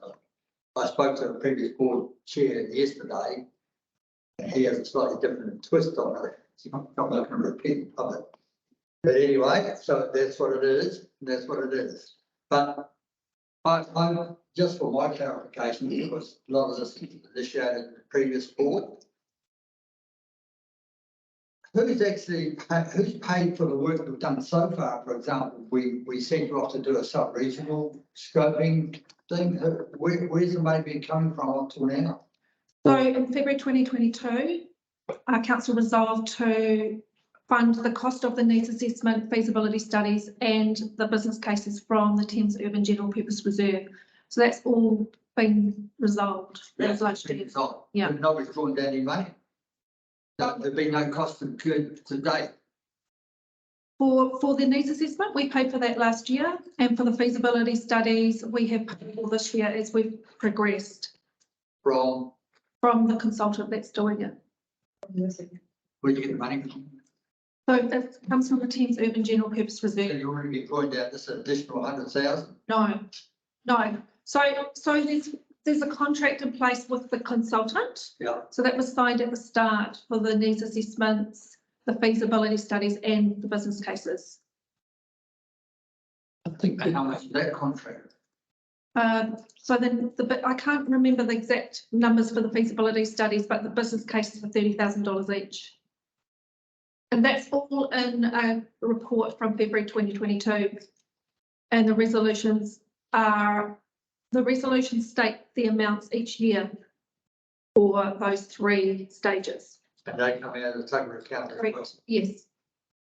S3: I spoke to the previous board chair yesterday, and he has a slightly different twist on it. I'm not going to repeat of it. But anyway, so that's what it is, and that's what it is. But I'm just for my clarification, because a lot of this was initiated in the previous board. Who's paid for the work we've done so far? For example, we sent you off to do a sub-regional scoping thing. Where's the money been coming from up till now?
S1: So in February 2022, our council resolved to fund the cost of the needs assessment, feasibility studies and the business cases from the Thames Urban General Purpose Reserve. So that's all been resolved. That was last year. Yeah.
S3: Nobody's drawn down any money. No, there'd be no cost incurred to date.
S1: For the needs assessment, we paid for that last year, and for the feasibility studies, we have paid for this year as we've progressed
S3: From
S1: from the consultant that's doing it.
S3: where you get the money from?
S1: So that comes from the Thames Urban General Purpose
S3: So
S1: Reserve.
S3: you already drawing down this additional 100,000?
S1: No. So there's a contract in place with the consultant.
S3: Yeah.
S1: So that was signed at the start for the needs assessments, the feasibility studies and the business cases.
S3: I think how much is that contract?
S1: So then I can't remember the exact numbers for the feasibility studies, but the business cases are $30,000 each. And that's all in a report from February 2022. And the resolutions state the amounts each year for those 3 stages.
S3: And they come out of the total account as well,
S1: Correct. Yes,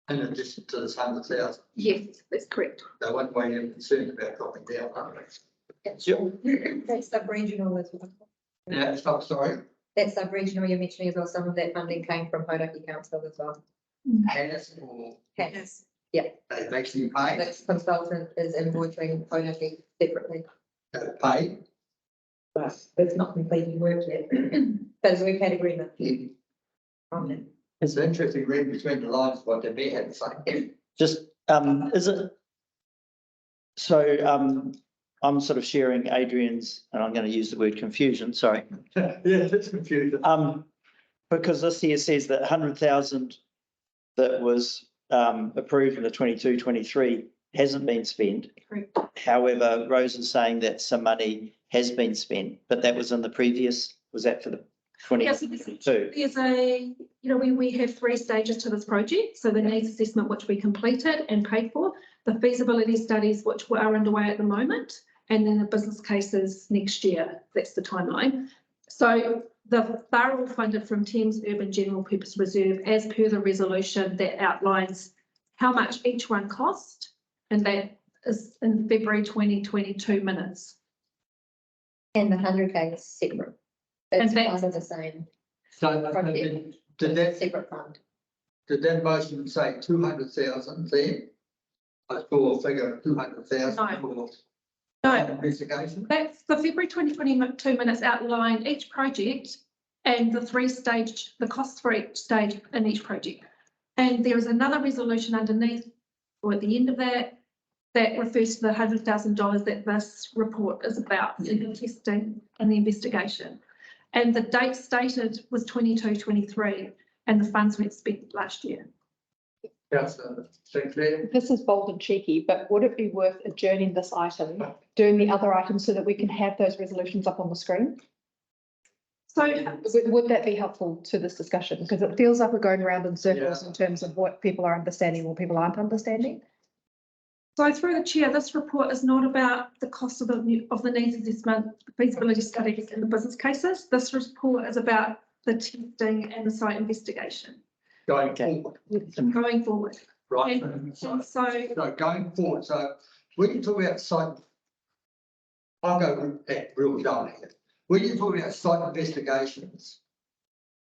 S3: in addition to this 100,000.
S1: yes, that's correct.
S3: They won't be any concerned about dropping down, are they?
S9: That's sub-regional as well.
S3: Yeah, it's not, sorry.
S9: That sub-regional you're mentioning as well, some of that funding came from Hauraki Council as well.
S3: Has or
S9: Has.
S3: they've actually paid,
S9: This consultant is invoicing Hauraki separately.
S3: paid.
S9: But it's not completely worked yet, because we've had agreement on it.
S3: It's interesting reading between the lines what they may have to say.
S6: Just, is it? So, I'm sort of sharing Adrian's, and I'm going to use the word confusion, sorry.
S3: Yeah, it's confusing.
S6: Because this here says that 100,000 that was approved in the 22-23 hasn't been spent.
S1: Correct.
S6: However, Rose is saying that some money has been spent, but that was in the previous, was that for the 22?
S1: There's we have 3 stages to this project. So the needs assessment, which we completed and paid for, the feasibility studies, which are underway at the moment, and then the business cases next year. That's the timeline. So they're all funded from Thames Urban General Purpose Reserve as per the resolution that outlines how much each one cost, and that is in February 2022 minutes.
S9: And the 100K is separate.
S1: And
S9: It's
S1: that's-
S9: part of the same
S3: So
S9: project,
S3: did that,
S9: separate fund.
S3: did that motion say 200,000 there? I saw a figure of 200,000 for
S1: No,
S3: investigation.
S1: that's the February 2022 minutes outline each project and the costs for each stage in each project. And there is another resolution underneath or at the end of that refers to the $100,000 that this report is about in the testing and the investigation. And the date stated was 22-23 and the funds were spent last year.
S3: Councillor Sinclair.
S2: This is bold and cheeky, but would it be worth adjourning this item, doing the other items so that we can have those resolutions up on the screen?
S1: So
S2: Would that be helpful to this discussion? Because it feels like we're going around in circles in terms of what people are understanding, what people aren't understanding.
S1: So through the chair, this report is not about the cost of the needs assessment, the feasibility studies and the business cases. This report is about the testing and the site investigation
S3: Going
S6: Okay.
S3: forward,
S1: going forward.
S3: right?
S1: And
S3: So
S1: so,
S3: going forward, so when you talk about site, I'll go real down here. When you talk about site investigations,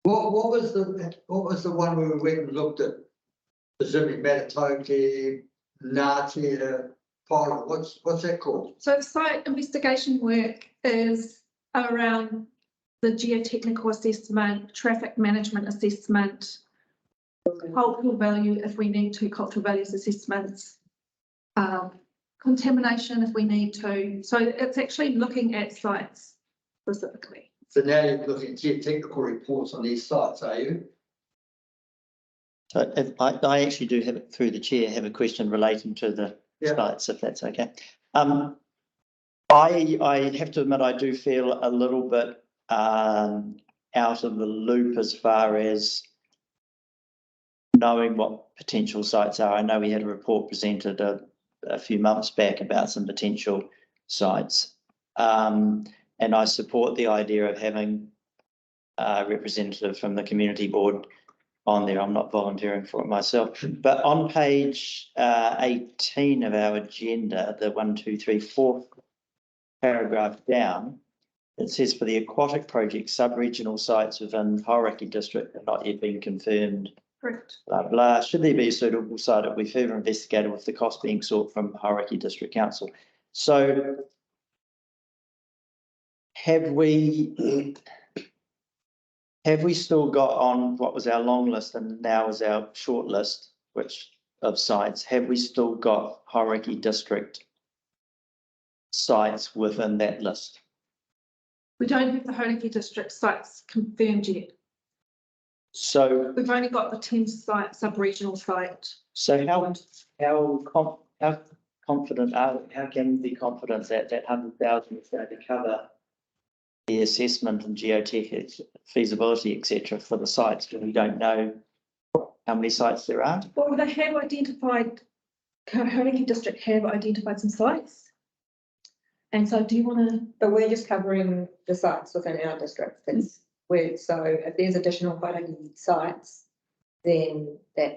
S3: what was the one where we went and looked at the Zimmy Matatoki, Ngāti, Pora, what's that called?
S1: so the site investigation work is around the geotechnical assessment, traffic management assessment, cultural value if we need to, cultural values assessments, contamination if we need to. So it's actually looking at sites specifically.
S3: So now you're looking at geotechnical reports on these sites, are you?
S6: So if I actually do have, through the chair, have a question relating to the
S3: Yeah.
S6: sites, if that's okay. I have to admit, I do feel a little bit out of the loop as far as knowing what potential sites are. I know we had a report presented a few months back about some potential sites. And I support the idea of having a representative from the community board on there. I'm not volunteering for it myself. But on page 18 of our agenda, the 1, 2, 3, 4 paragraph down, it says for the aquatic project, sub-regional sites within Hauraki district have not yet been confirmed.
S1: Correct.
S6: Blah, blah. Should there be a suitable site, it will be further investigated with the cost being sought from Hauraki District Council. So have we still got on what was our long list and now is our short list, which of sites, have we still got Hauraki District sites within that list?
S1: We don't have the Hauraki district sites confirmed yet.
S6: So,
S1: We've only got the Thames site, sub-regional site.
S6: so how confident are, how can we be confident that that 100,000 is going to cover the assessment and geotech feasibility, etc., for the sites, when we don't know how many sites there are?
S1: Well, they have identified, Hauraki district have identified some sites. And so do you want to?
S9: But we're just covering the sites within our district. That's where, so if there's additional Hauraki sites, then then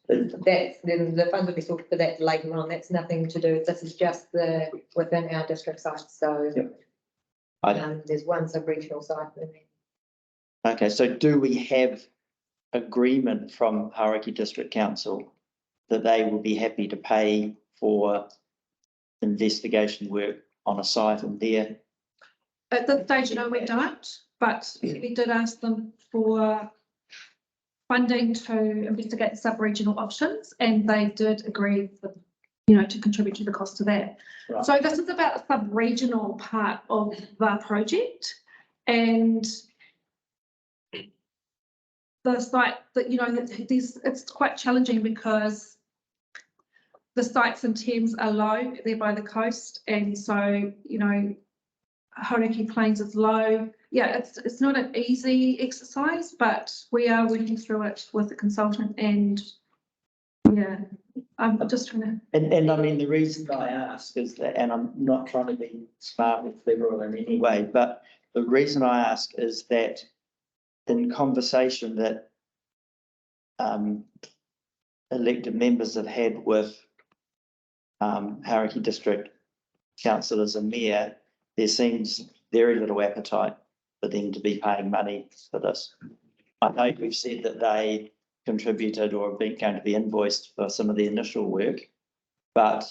S9: the funds will be sought for that later on. That's nothing to do, this is just the within our district sites, so.
S6: Yep.
S9: There's one sub-regional site in there.
S6: Okay, so do we have agreement from Hauraki District Council that they will be happy to pay for investigation work on a site in there?
S1: At this stage, no, we don't, but we did ask them for funding to investigate the sub-regional options, and they did agree for, to contribute to the cost of that.
S6: Right.
S1: So this is about the sub-regional part of the project, and the site that, it's quite challenging because the sites in Thames are low, they're by the coast, and so, Hauraki Plains is low. Yeah, it's not an easy exercise, but we are working through it with the consultant, and yeah, I'm just trying to.
S6: And I mean, the reason I ask is that, and I'm not trying to be smart with liberal in any way, but the reason I ask is that in conversation that elected members have had with Hauraki District councillors and mayor, there seems very little appetite for them to be paying money for this. I know we've said that they contributed or going to be invoiced for some of the initial work, but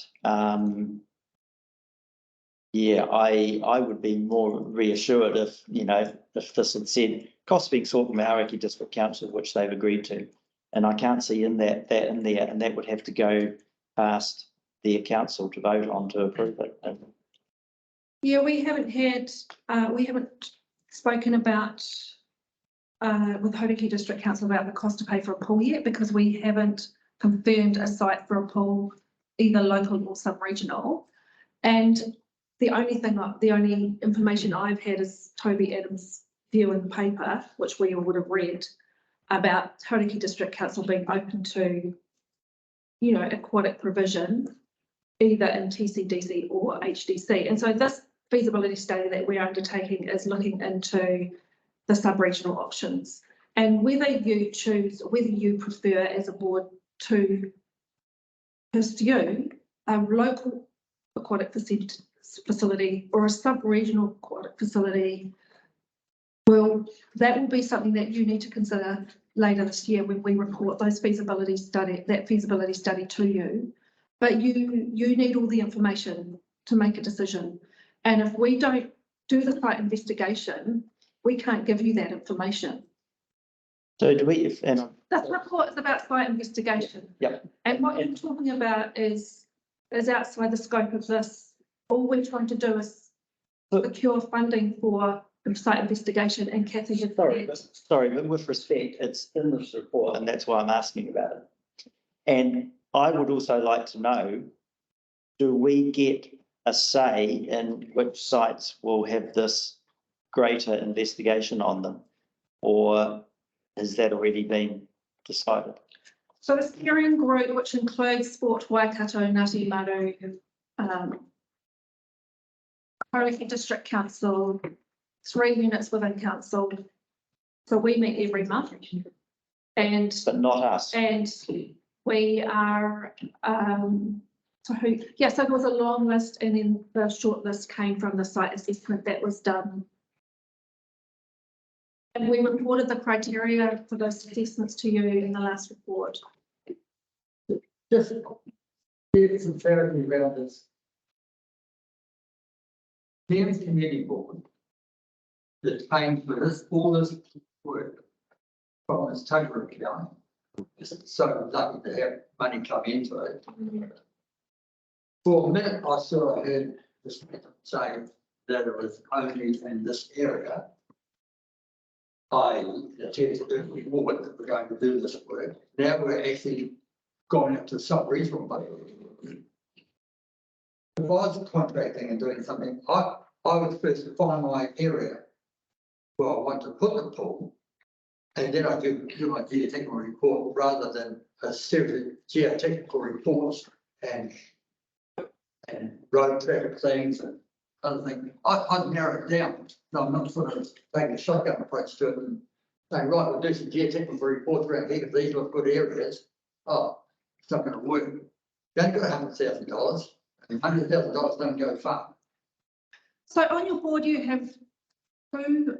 S6: yeah, I would be more reassured if, if this had said costs being sought from Hauraki District Council, which they've agreed to, and I can't see in that in there, and that would have to go past the council to vote on to approve it.
S1: Yeah, we haven't spoken about with Hauraki District Council about the cost to pay for a pool yet, because we haven't confirmed a site for a pool, either local or sub-regional. And the only information I've had is Toby Adams' view in the paper, which we all would have read, about Hauraki District Council being open to, aquatic provision, either in TCDC or HDC. And so this feasibility study that we're undertaking is looking into the sub-regional options. And whether you choose, whether you prefer as a board to pursue a local aquatic facility or a sub-regional aquatic facility, well, that will be something that you need to consider later this year when we report those feasibility study to you. But you need all the information to make a decision. And if we don't do the site investigation, we can't give you that information.
S6: So do we, and
S1: That report is about site investigation.
S6: Yep.
S1: And what you're talking about is outside the scope of this. All we're trying to do is secure funding for the site investigation, and Kathy has
S6: sorry, but with respect, it's in this report and that's why I'm asking about it. And I would also like to know, do we get a say in which sites will have this greater investigation on them? Or has that already been decided?
S1: So the steering group, which includes Sport Waikato, Ngāti Maru, Karakia District Council, 3 units within council. So we meet every month. And
S6: But not us.
S1: And we are, so there was a long list, and then the short list came from the site assessment that was done. And we reported the criteria for those assessments to you in the last report.
S3: Just give some clarity around this. Thames Community Board that's paying for this, all this work from its total account. It's so lucky to have money come into it. For a minute, I heard this say that it was only in this area. The Thames Recovery Board that we're going to do this work. Now we're actually going up to sub-regional budget. If I was contracting and doing something, I would first define my area where I want to put the pool, and then I do my geotechnical report rather than a series of geotechnical reports and road traffic things and other things. I'd narrow it down. No, I'm not sort of taking a shotgun approach to it and saying, right, we'll do some geotechnical reports around here. If these look good areas, it's not going to work. You only got $100,000. $100,000 don't go far.
S1: So on your board, you have two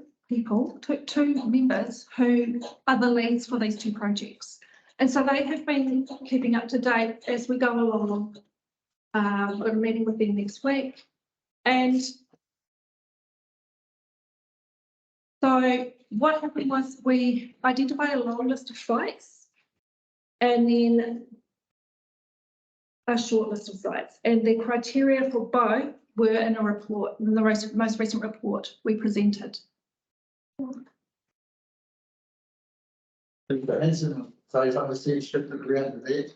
S1: members who are the leads for these 2 projects. And so they have been keeping up to date as we go along. We're meeting with them next week. And so what happened was we identified a long list of sites and then a short list of sites. And the criteria for both were in a report, in the most recent report we presented.
S3: So if I was to shift it around the bed.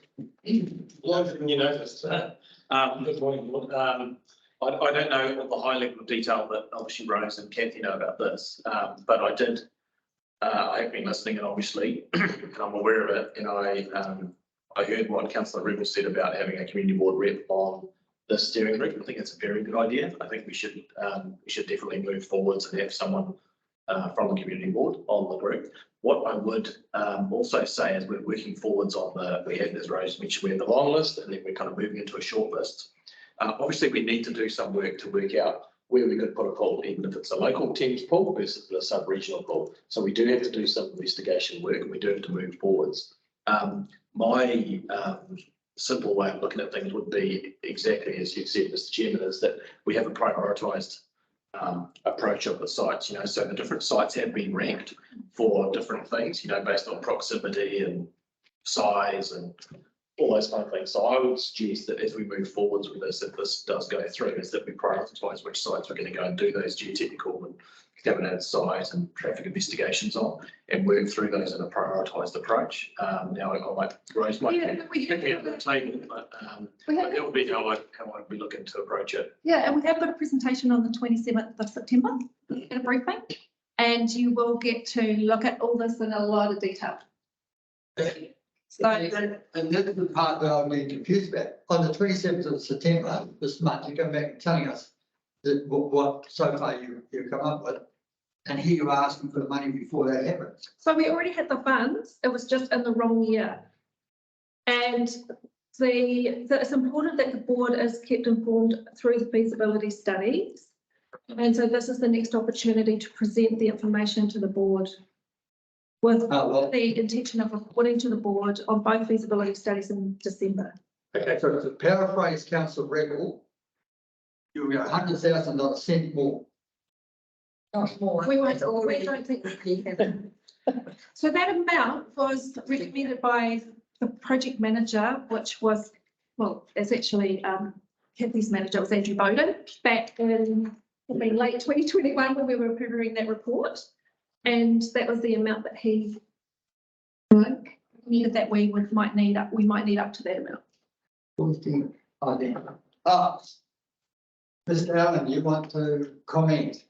S11: Well, you noticed, good morning, Lord. I don't know all the high level of detail that obviously Rose and Kathy know about this, but I have been listening, and obviously I'm aware of it, and I heard what Councillor Rebel said about having a community board rep on the steering group. I think it's a very good idea. I think we should definitely move forwards and have someone from the community board on the group. What I would also say is we're working forwards on as Rose mentioned, we have the long list, and then we're kind of moving into a short list. Obviously, we need to do some work to work out where we could put a pool, even if it's a local Thames pool versus a sub-regional pool. So we do have to do some investigation work, and we do have to move forwards. My simple way of looking at things would be exactly as you said, Mr. Chairman, is that we have a prioritised approach of the sites. So the different sites have been ranked for different things, based on proximity and size and all those kind of things. So I would suggest that as we move forwards with this, if this does go through, is that we prioritise which sites we're going to go and do those geotechnical and contaminated sites and traffic investigations on, and work through those in a prioritised approach. Now, Rose might be at the table, but that would be how I'd be looking to approach it.
S1: Yeah, and we have got a presentation on the 27th of September at a briefing, and you will get to look at all this in a lot of detail. So,
S3: and this is the part that I'm being confused about. On the 27th of September this month, you come back and telling us that what so far you come up with. And here you're asking for the money before that happens.
S1: So we already had the funds, it was just in the wrong year. And it's important that the board is kept informed through the feasibility studies. And so this is the next opportunity to present the information to the board with the intention of reporting to the board on both feasibility studies in December.
S3: Okay, so to paraphrase Councillor Rebel, you'll get 100,000, not a cent more.
S9: Not more.
S1: We won't-
S9: It's already.
S1: we don't think So that amount was recommended by the project manager, which was, well, it's actually Kathy's manager, it was Andrew Bowden, back in late 2021 when we were preparing that report. And that was the amount that he needed that we might need up to that amount.
S3: Mr. Allen, you want to comment?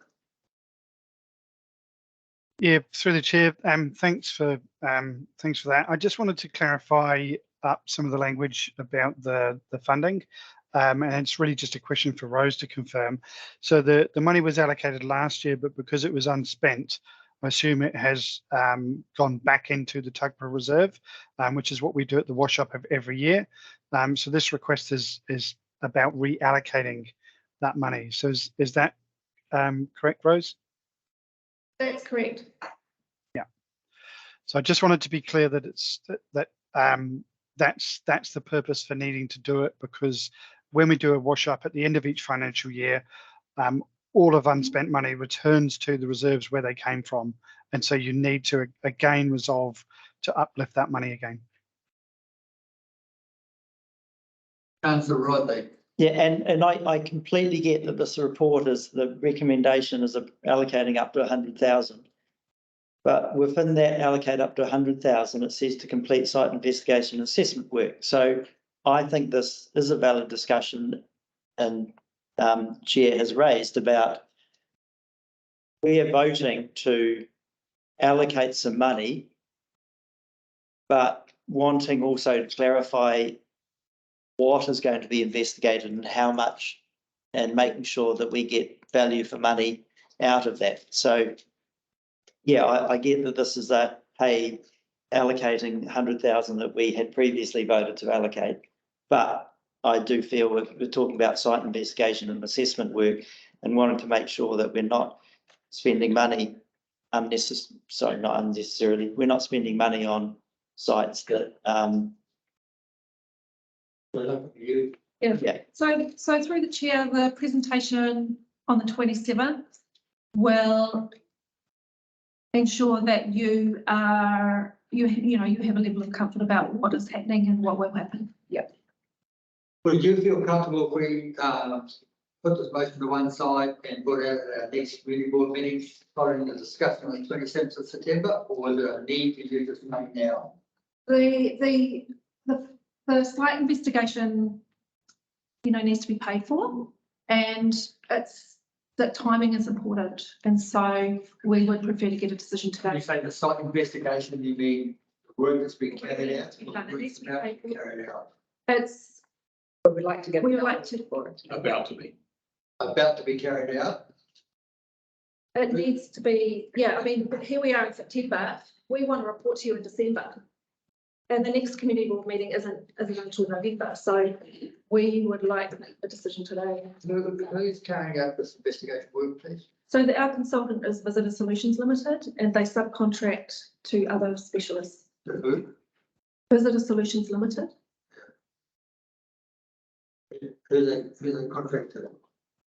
S12: Yeah, through the chair. Thanks for that. I just wanted to clarify up some of the language about the funding. And it's really just a question for Rose to confirm. So the money was allocated last year, but because it was unspent, I assume it has gone back into the Tuggerah Reserve, which is what we do at the wash up of every year. So this request is about reallocating that money. So is that correct, Rose?
S1: That's correct.
S12: Yeah. So I just wanted to be clear that that's the purpose for needing to do it, because when we do a wash up at the end of each financial year, all of unspent money returns to the reserves where they came from. And so you need to again resolve to uplift that money again.
S3: Councillor Rodley.
S6: Yeah, and I completely get that this report is, the recommendation is allocating up to 100,000. But within that allocate up to 100,000, it says to complete site investigation and assessment work. So I think this is a valid discussion, and Chair has raised about we are voting to allocate some money, but wanting also to clarify what is going to be investigated and how much, and making sure that we get value for money out of that. So, yeah, I get that this is allocating 100,000 that we had previously voted to allocate, but I do feel we're talking about site investigation and assessment work, and wanting to make sure that we're not spending money not unnecessarily. We're not spending money on sites that
S1: Yeah. So through the chair, the presentation on the 27th will ensure that you have a level of comfort about what is happening and what will happen. Yeah.
S3: Would you feel comfortable if we put this motion to one side and put out our next community board meeting following the discussion on the 27th of September, or is there a need to do this right now?
S1: The site investigation, needs to be paid for, and that timing is important, and so we would prefer to get a decision
S3: When
S1: today.
S3: you say the site investigation, you mean the work that's been carried out?
S1: It needs to be paid for.
S3: Carried out.
S9: We would like to get.
S1: We would like to.
S11: About to be.
S3: About to be carried out.
S1: It needs to be, here we are in September, we want to report to you in December. And the next community board meeting isn't until November, so we would like a decision today.
S3: Who's carrying out this investigation work, please?
S1: So our consultant is Visitor Solutions Limited, and they subcontract to other specialists.
S3: Who?
S1: Visitor Solutions Limited.
S3: Who's the contractor?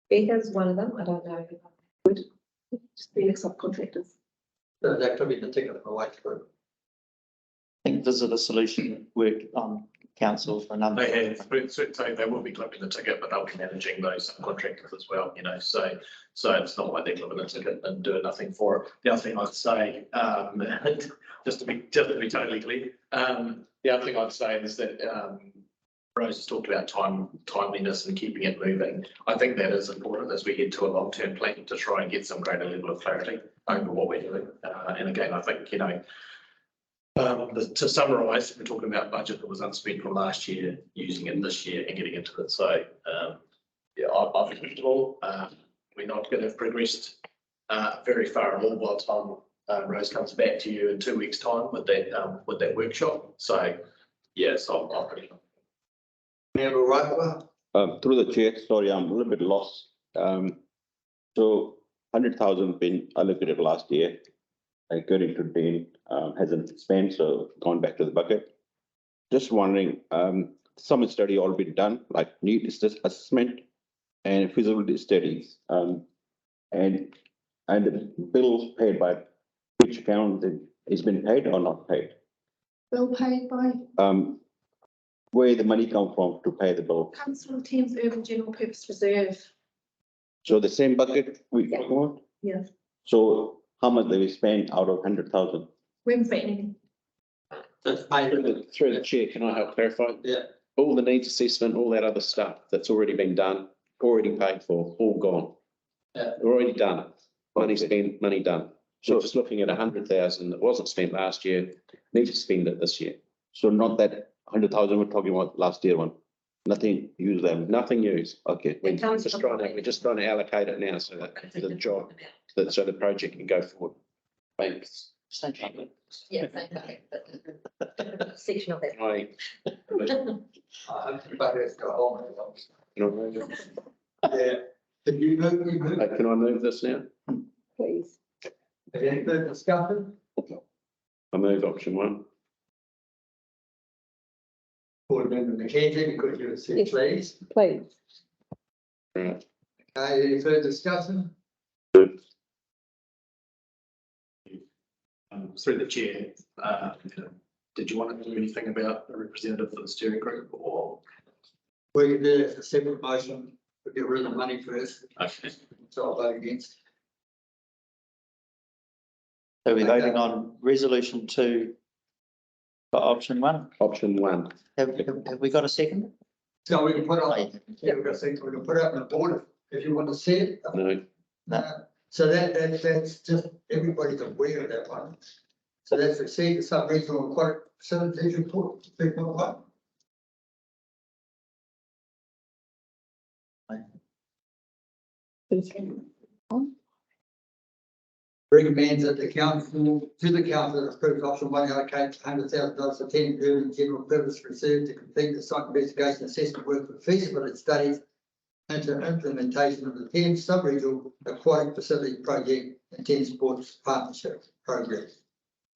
S9: Becca's one of them. I don't know.
S1: Just being subcontractors.
S3: So that could be the ticket of the white group.
S6: I think Visitor Solution work on council for a number.
S11: They have, so they will be clipping the ticket, but they'll be managing those subcontractors as well, so it's not like they're clipping the ticket and doing nothing for it. The other thing I'd say, just to be totally clear, the other thing I'd say is that Rose has talked about timeliness and keeping it moving. I think that is important as we head to a long-term plan to try and get some greater level of clarity over what we're doing. And again, I think, to summarise, we're talking about budget that was unspent from last year, using it this year and getting into it. So, I'm comfortable. We're not going to have progressed very far along by the time Rose comes back to you in 2 weeks' time with that workshop. So yes, I'm pretty.
S3: Member Raikwa?
S7: Through the chair, sorry, I'm a little bit lost. So 100,000 been allocated last year. According to Dean, hasn't spent, so gone back to the bucket. Just wondering, some study all been done, like need assessment and feasibility studies, and the bill paid by which account it's been paid or not paid?
S1: Bill paid by
S7: Where the money come from to pay the bill?
S1: comes from Thames Urban General Purpose Reserve.
S7: So the same bucket we talk about?
S1: Yeah.
S7: So how much do we spend out of 100,000?
S1: We haven't spent anything.
S3: That's paid.
S10: Through the chair, can I help clarify?
S3: Yeah.
S10: All the needs assessment, all that other stuff that's already been done, already paid for, all gone.
S3: Yeah.
S10: Already done. Money spent, money done. So just looking at 100,000 that wasn't spent last year, need to spend it this year.
S7: So not that 100,000 we're talking about last year one, nothing used them.
S10: Nothing used.
S7: Okay,
S10: We're just trying to allocate it now so that the job, so the project can go forward. Thanks.
S9: Yeah, same thing, but section of that.
S10: I,
S3: I hope the bucket's got on.
S10: can I move it?
S3: Yeah. Can you move,
S10: Can I move this now?
S2: Please.
S3: Any further discussion?
S10: I move option 1.
S3: Board Member McKenzie, because you said
S2: Yes.
S3: please.
S2: Please.
S10: Right.
S3: Okay, any further discussion?
S11: Through the chair, did you want to do anything about a representative for the steering group or?
S3: We can do it as a separate motion, we'll get rid of the money first,
S11: Okay.
S3: so I'll vote against.
S6: So we're voting on resolution 2 for option 1.
S10: Option 1.
S6: Have we got a second?
S3: So we can put on, yeah, we've got things, we can put it up on the board if you want to see it.
S10: No.
S3: So that's just, everybody's aware of that one. So that's exceed the sub-regional aquatic facilities report, 3.1. Recommends that the council, approves option 1, allocate $100,000 to Thames Urban General Purpose Reserve to complete the site investigation assessment work for feasibility studies and to implementation of the Thames Sub-Regional Aquatic Facility Project and Thames Sports Partnership Program.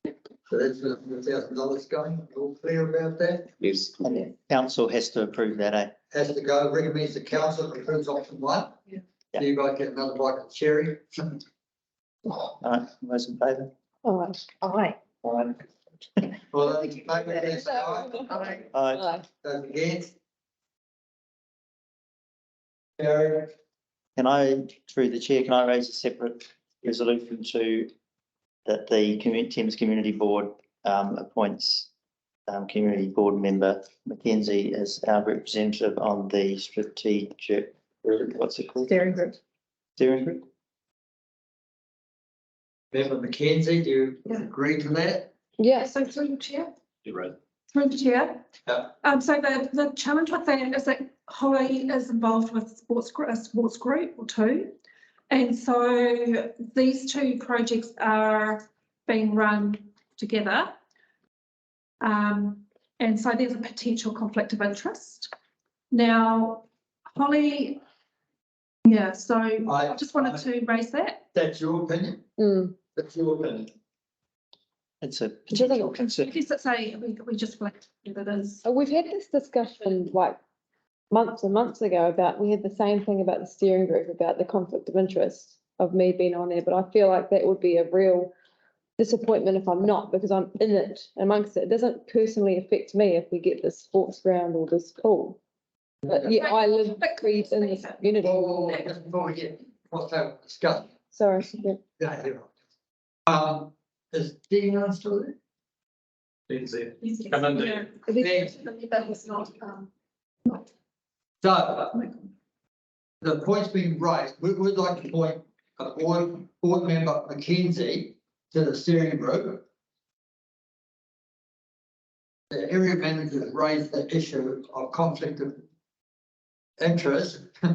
S3: So that's for the $100,000 going, all clear about that?
S10: Yes.
S6: And the council has to approve that, eh?
S3: Has to go, recommends the council approves option 1.
S1: Yeah.
S3: So you guys get another bite of cherry.
S6: All right, those in favour?
S2: All right.
S6: All right.
S3: Well, I think you make that say aye.
S6: Aye.
S3: Those against? Carried.
S6: Can I, through the chair, can I raise a separate resolution to that the Thames Community Board appoints Community Board member Mackenzie as our representative on the strategic, what's it called?
S2: Steering group.
S6: Steering group?
S3: Member McKenzie, do you agree to that?
S1: Yeah, so through the chair.
S11: You're right.
S1: Through the chair.
S3: Yeah.
S1: So the challenge with that is that Holly is involved with a sports group or two. And so these two projects are being run together. And so there's a potential conflict of interest. Now, Holly, yeah, so I just wanted to raise that.
S3: That's your opinion? That's your opinion.
S6: It's a potential concern.
S1: I guess it's we just reflect that it is.
S13: We've had this discussion like months and months ago about, we had the same thing about the steering group, about the conflict of interest of me being on there, but I feel like that would be a real disappointment if I'm not, because I'm in it amongst it. It doesn't personally affect me if we get this sports ground or this pool. But yeah, I live, breathe in this community.
S3: Just before we get, what's that discussion?
S13: Sorry.
S3: Yeah, you're right. Is Dean still there?
S11: Dean's there. Come in, Dean.
S1: That was not,
S3: So, the point's been raised, we would like to appoint a board member Mackenzie to the steering group. The area manager raised the issue of conflict of interest. I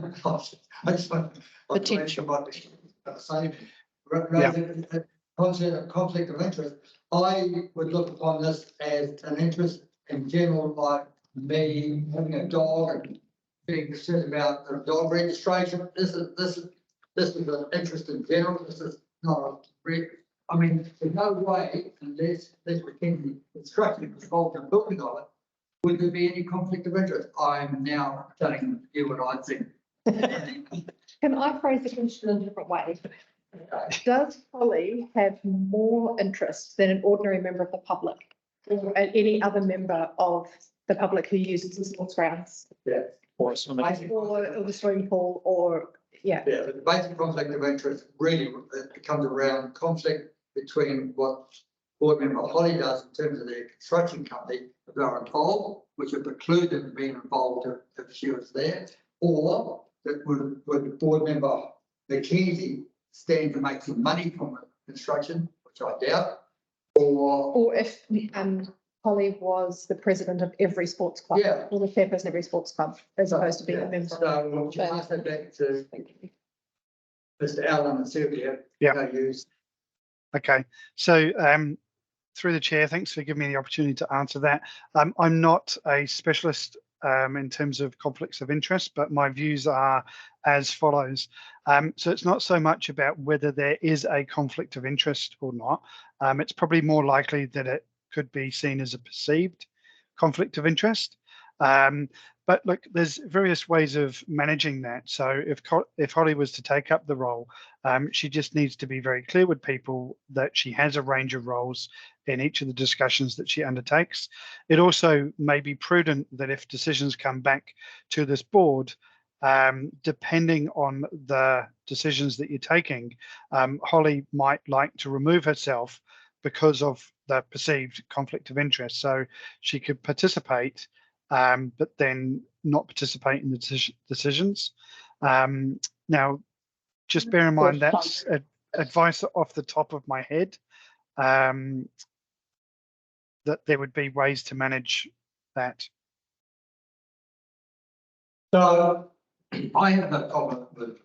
S3: just want.
S6: Potential.
S3: raising a conflict of interest. I would look upon this as an interest in general, like me having a dog and being concerned about the dog registration. This is an interest in general. This is not I mean, there's no way, unless McKinsey Construction was involved in building of it, would there be any conflict of interest? I'm now telling you what I think.
S2: Can I phrase the question in a different way? Does Holly have more interest than an ordinary member of the public or any other member of the public who uses the sports grounds?
S3: Yeah.
S6: Or swimming.
S2: Or the swimming pool or, yeah.
S3: Yeah, but the basic conflict of interest really comes around conflict between what board member Holly does in terms of their construction company, if they're involved, which would preclude them being involved if she was there, or that would board member McKenzie stand to make some money from the construction, which I doubt, or
S2: if Holly was the president of every sports club.
S3: Yeah.
S2: Or the chairperson of every sports club, as opposed to being a member.
S3: So we'll pass that back to Mr. Allen and see if we have use.
S12: Okay, so through the chair, thanks for giving me the opportunity to answer that. I'm not a specialist in terms of conflicts of interest, but my views are as follows. So it's not so much about whether there is a conflict of interest or not. It's probably more likely that it could be seen as a perceived conflict of interest. But look, there's various ways of managing that. So if Holly was to take up the role, she just needs to be very clear with people that she has a range of roles in each of the discussions that she undertakes. It also may be prudent that if decisions come back to this board, depending on the decisions that you're taking, Holly might like to remove herself because of the perceived conflict of interest. So she could participate, but then not participate in the decisions. Now, just bear in mind that's advice off the top of my head, that there would be ways to manage that.
S3: So I have no problem with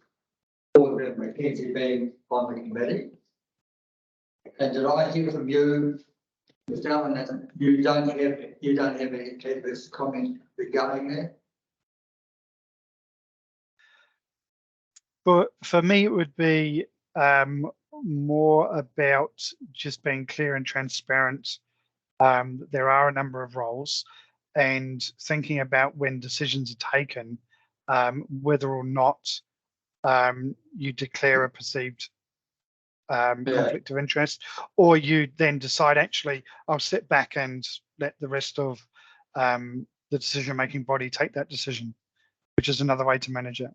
S3: board member McKenzie being on the committee. And did I hear from you, Mr. Allen, that you don't have any adverse comment regarding that?
S12: But for me, it would be more about just being clear and transparent. There are a number of roles, and thinking about when decisions are taken, whether or not you declare a perceived conflict of interest, or you then decide, actually, I'll sit back and let the rest of the decision-making body take that decision, which is another way to manage it.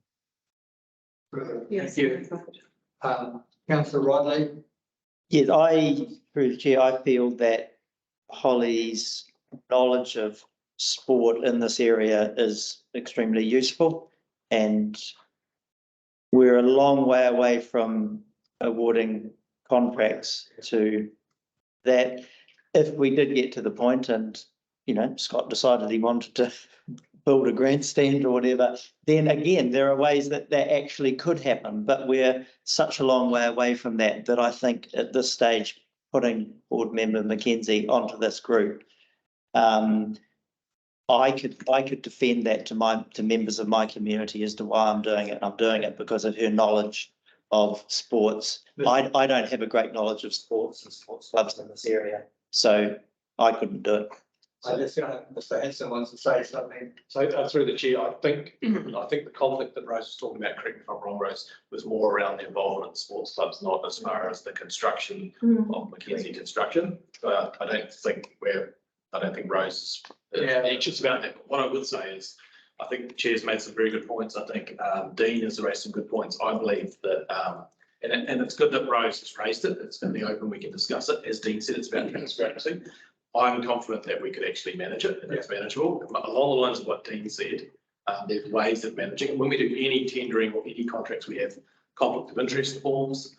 S3: Yes. Thank you. Councillor Rodley.
S6: Yes, through the chair, I feel that Holly's knowledge of sport in this area is extremely useful, and we're a long way away from awarding contracts to that. If we did get to the point and, you know, Scott decided he wanted to build a grandstand or whatever, then again, there are ways that that actually could happen, but we're such a long way away from that, that I think at this stage, putting board member McKenzie onto this group, I could defend that to members of my community as to why I'm doing it. I'm doing it because of her knowledge of sports. I don't have a great knowledge of sports and sports clubs in this area, so I couldn't do it.
S3: I just Mr. Hanson wants to say something.
S11: So through the chair, I think the conflict that Rose was talking about, correct me if I'm wrong, Rose, was more around the involvement in sports clubs, not as far as the construction of McKenzie construction. But I don't think Rose is anxious about that. But what I would say is, I think the chair's made some very good points. I think Dean has raised some good points. I believe that, and it's good that Rose has raised it. It's in the open, we can discuss it. As Dean said, it's about transparency. I'm confident that we could actually manage it, and it's manageable. Along the lines of what Dean said, there's ways of managing. When we do any tendering or any contracts, we have conflict of interest forms.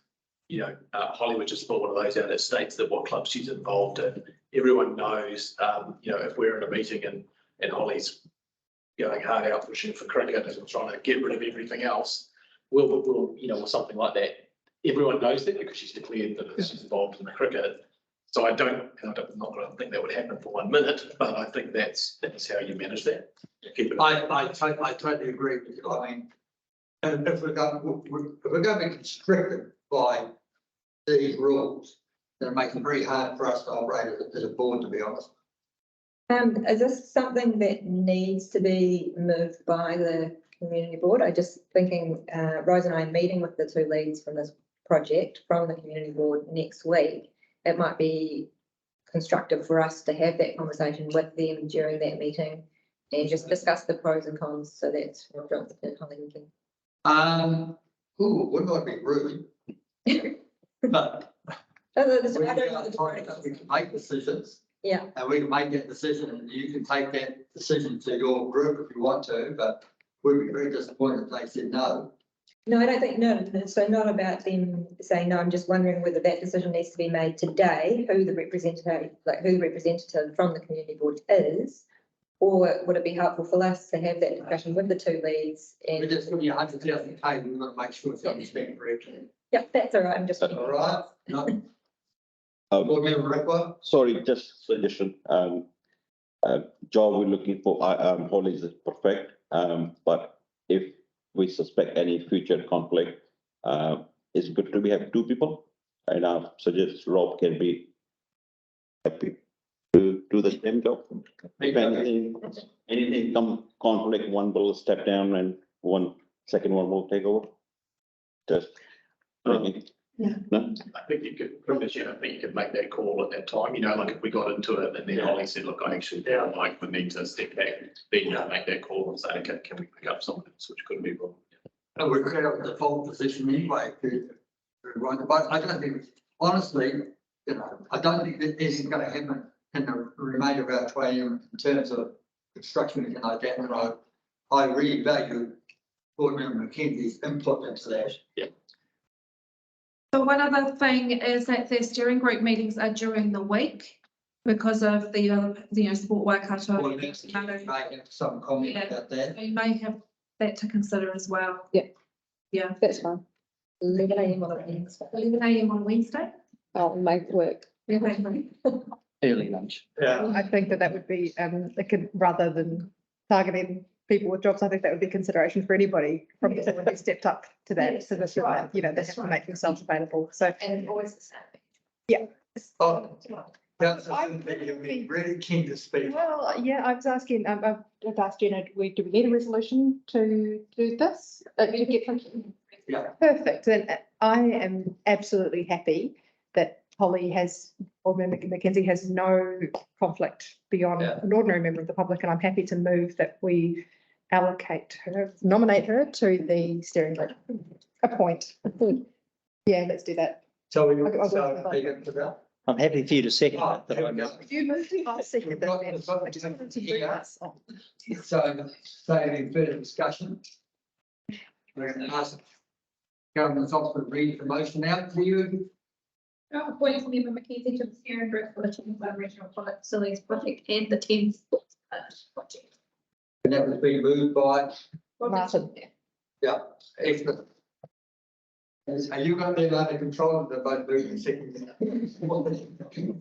S11: You know, Hollywood just put one of those out that states that what club she's involved in. Everyone knows, you know, if we're in a meeting and Holly's going hard out pushing for cricket and trying to get rid of everything else, we'll you know, or something like that, everyone knows that because she's declared that she's involved in the cricket. So I don't, and I'm not going to think that would happen for 1 minute, but I think that's how you manage that. Keep it.
S3: I totally agree with you. I mean, and if we're going to be constricted by these rules, then it makes it very hard for us to operate as a board, to be honest.
S9: Is this something that needs to be moved by the community board? I just thinking, Rose and I are meeting with the two leads from this project from the community board next week. It might be constructive for us to have that conversation with them during that meeting and just discuss the pros and cons. So that's what Jonathan and Holly thinking.
S3: Wouldn't I be rude? But
S9: I don't know
S3: we can make decisions.
S9: Yeah.
S3: And we can make that decision, and you can take that decision to your group if you want to, but we'd be very disappointed if they said no.
S9: No, I don't think, no, so not about them saying no, I'm just wondering whether that decision needs to be made today, who the representative from the community board is, or would it be helpful for us to have that discussion with the two leads?
S3: We're
S9: And
S3: just giving you 100,000 we've got to make sure it's understood correctly.
S9: yeah, that's all right, I'm just.
S3: All right? No. Board Member Report?
S7: Sorry, just suggestion. Job we're looking for, Holly's is perfect. But if we suspect any future conflict, it's good to have two people. And I suggest Rob can be happy to do the same job. If anything come conflict, one will step down and second one will take over. Just.
S11: I think you could, I think you could make that call at that time, you know, like if we got into it and then Ollie said, look, I actually down, like, we need to step back, then you make that call and say, okay, can we pick up something else, which could be wrong.
S3: And we're going to have a default position anyway. But I don't think, honestly, you know, I don't think that this is going to happen in the remainder of our training in terms of construction and like that. And I really value Board Member Mackenzie's input into that.
S11: Yeah.
S1: So one other thing is that their steering group meetings are during the week because of the, Sport Waikato.
S3: Well, next year, we may have some comment about that.
S1: You may have that to consider as well.
S13: Yeah.
S1: Yeah.
S13: That's fine.
S9: 11 a.m. on a Wednesday.
S1: 11 a.m. on Wednesday.
S13: I'll make it work.
S6: Early lunch.
S3: Yeah.
S2: I think that would be, rather than targeting people with jobs, I think that would be consideration for anybody from the board who stepped up to that position, that, they have to make themselves available. So,
S1: And always the same.
S2: yeah.
S3: Oh, Councillor, you've been really keen to speak.
S2: Well, yeah, I was asking, I've asked Jenna, do we need a resolution to do this? To get something?
S3: Yeah.
S2: Perfect. And I am absolutely happy that Holly has, or Mackenzie has no conflict beyond an ordinary member of the public. And I'm happy to move that we nominate her to the steering group. Appoint. Yeah, let's do that.
S3: So we
S2: I'll
S6: I'm happy for you to second it. But I'm
S2: You move to, I'll second that.
S3: We've got-
S2: I just wanted to bring this on.
S3: So any further discussion? We're going to ask Government Officer to read the motion out to you.
S1: Appoint Member Mackenzie to the steering group for the Thames Regional Facilities Project and the Thames Sports Project.
S3: And that was being moved by,
S2: Martin.
S3: yeah, excellent. Are you got that under control of the vote moving second?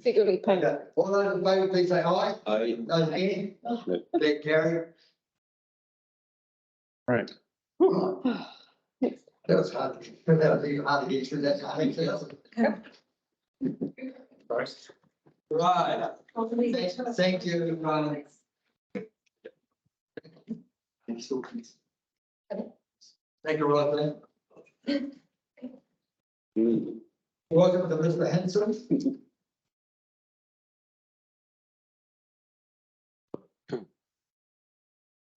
S13: Secretly paid.
S3: All those in favour, please say aye.
S7: I,
S3: Those against? That carry.
S6: Right.
S3: That was hard. That was even hard to get through that. I think so. Right. Thank you. Thank you, Roslyn. Welcome to Mr. Henson.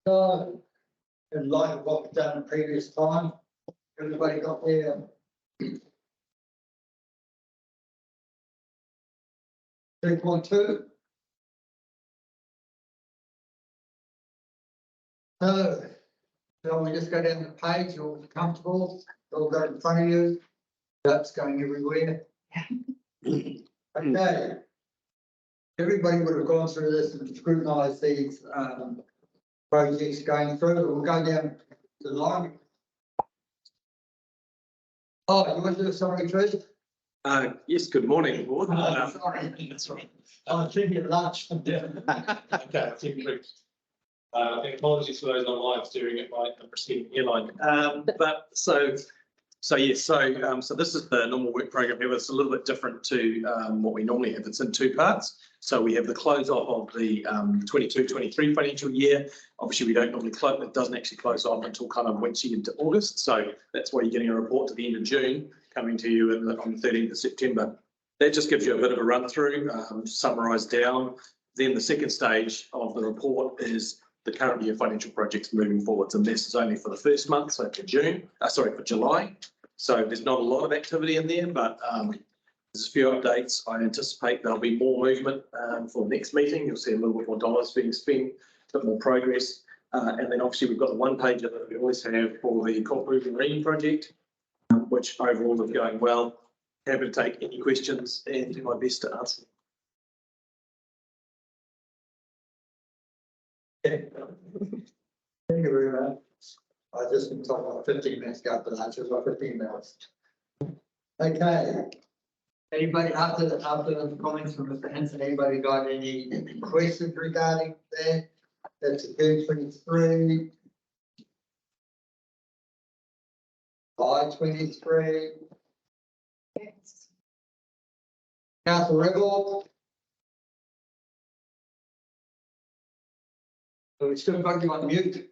S3: So, in light of what we've done in previous time, everybody got their 3.2. So, shall we just go down the page, you're all comfortable, all go in front of you, that's going everywhere. Okay. Everybody would have gone through this and scrutinised these projects going through, we'll go down the line. Oh, you want to do a summary first?
S11: Yes, good morning, board.
S3: Sorry.
S11: That's right.
S3: I was thinking of lunch.
S11: Okay, I think apologies for those online steering at my preceding airline. But so yes, so this is the normal work program here. It's a little bit different to what we normally have. It's in two parts. So we have the close off of the 22-23 financial year. Obviously, we don't normally close, it doesn't actually close off until kind of once you get into August. So that's why you're getting a report to the end of June coming to you on the 13th of September. That just gives you a bit of a run through, summarised down. Then the second stage of the report is the current year financial projects moving forwards, and this is only for the first month, so for July. So there's not a lot of activity in there, but there's a few updates. I anticipate there'll be more movement for the next meeting. You'll see a little bit more dollars being spent, a bit more progress. And then obviously we've got the one pager that we always have for the Corporate Marine project, which overall is going well. Happy to take any questions and do my best to answer.
S3: Thank you very much. I just been talking about 15 minutes ago, but that's just about 15 minutes. Okay. Anybody after the comments from Mr. Henson, anybody got any questions regarding that? That's a good 23. 523. Council Rebel. So we still got you on mute.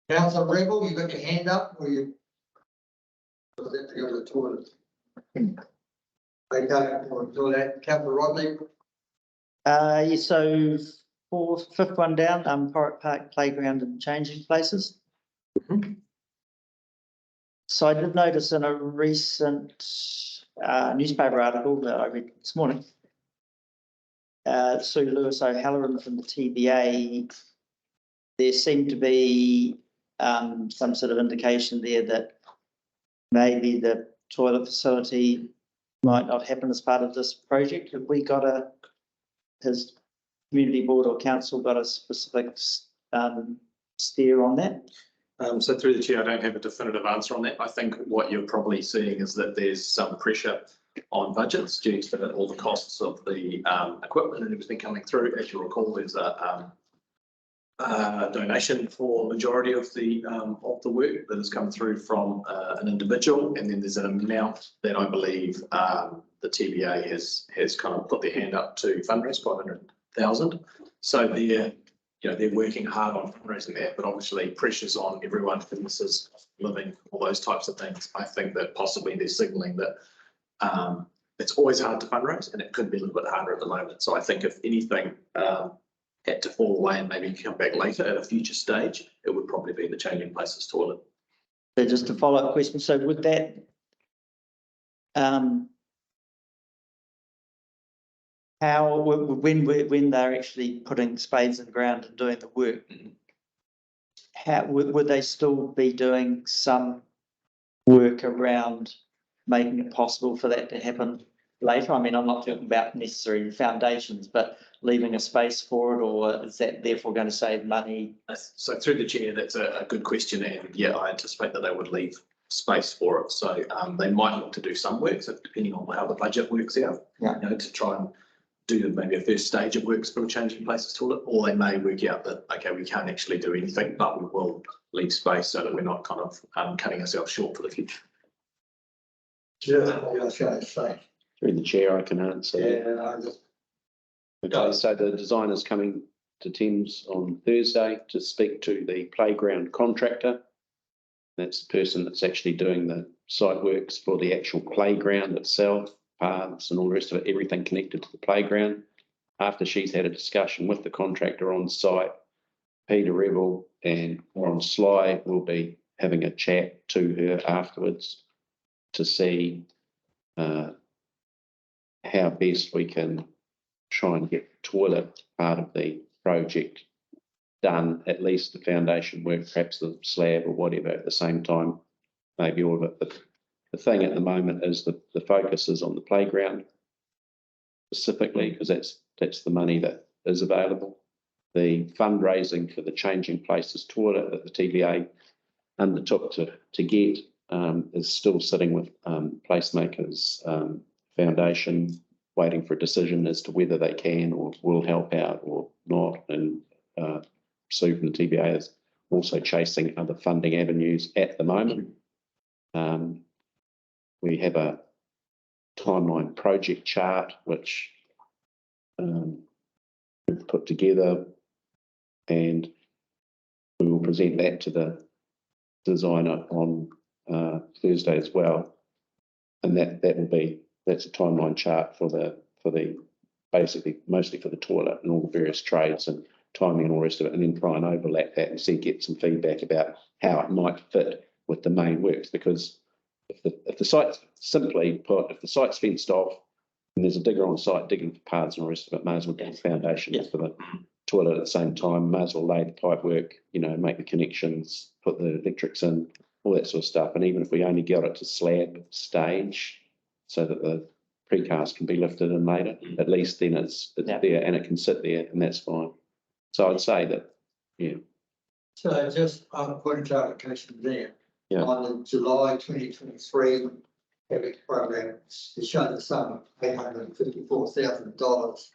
S3: Council Rebel, you got your hand up, or you? Was that to go to the toilet? Okay, we'll do that. Council Rodney.
S6: Yeah, so fifth one down, Porritt Park Playground and Changing Places. So I did notice in a recent newspaper article that I read this morning, Sue Lewis O'Halloran from the TBA, there seemed to be some sort of indication there that maybe the toilet facility might not happen as part of this project. Have we got has community board or council got a specific steer on that?
S11: So through the chair, I don't have a definitive answer on that. I think what you're probably seeing is that there's some pressure on budgets due to all the costs of the equipment and everything coming through. As you recall, there's a donation for majority of the work that has come through from an individual, and then there's an amount that I believe the TBA has kind of put their hand up to fundraise 500,000. So they're working hard on fundraising that, but obviously pressures on everyone, businesses, living, all those types of things. I think that possibly they're signalling that it's always hard to fundraise, and it could be a little bit harder at the moment. So I think if anything had to fall away and maybe come back later at a future stage, it would probably be the Changing Places toilet.
S6: So just a follow-up question. So would that when they're actually putting spades in the ground and doing the work, how would they still be doing some work around making it possible for that to happen later? I mean, I'm not talking about necessarily foundations, but leaving a space for it, or is that therefore going to save money?
S11: So through the chair, that's a good question, and yeah, I anticipate that they would leave space for it. So they might look to do some work, so depending on how the budget works out, to try and do maybe a first stage of works for a Changing Places toilet, or they may work out that, okay, we can't actually do anything, but we will leave space so that we're not kind of cutting ourselves short for the future.
S3: Yeah, say.
S10: Through the chair, I can answer.
S3: Yeah,
S10: Okay, so the designer's coming to Thames on Thursday to speak to the playground contractor. That's the person that's actually doing the site works for the actual playground itself, paths and all the rest of it, everything connected to the playground. After she's had a discussion with the contractor on site, Peter Rebel and Warren Sly will be having a chat to her afterwards to see how best we can try and get the toilet part of the project done, at least the foundation work, perhaps the slab or whatever at the same time, maybe all of it. But the thing at the moment is the focus is on the playground specifically, because that's the money that is available. the fundraising for the Changing Places toilet that the TBA undertook to get is still sitting with Placemakers Foundation, waiting for a decision as to whether they can or will help out or not. And Sue from the TBA is also chasing other funding avenues at the moment. We have a timeline project chart which we've put together, and we will present that to the designer on Thursday as well. And that's a timeline chart for the basically mostly for the toilet and all the various trades and timing and all the rest of it, and then try and overlap that and get some feedback about how it might fit with the main works. Because if the site's simply put, if the site's fenced off and there's a digger on site digging for paths and all the rest of it, may as well get the foundations for the toilet at the same time, may as well lay the pipe work, make the connections, put the electrics in, all that sort of stuff. And even if we only get it to slab stage so that the precast can be lifted in later, at least then it's there and it can sit there, and that's fine. So I'd say that, yeah.
S3: So just point of clarification there.
S10: Yeah.
S3: On the July 2023 CAPEX program, it showed the sum of $854,000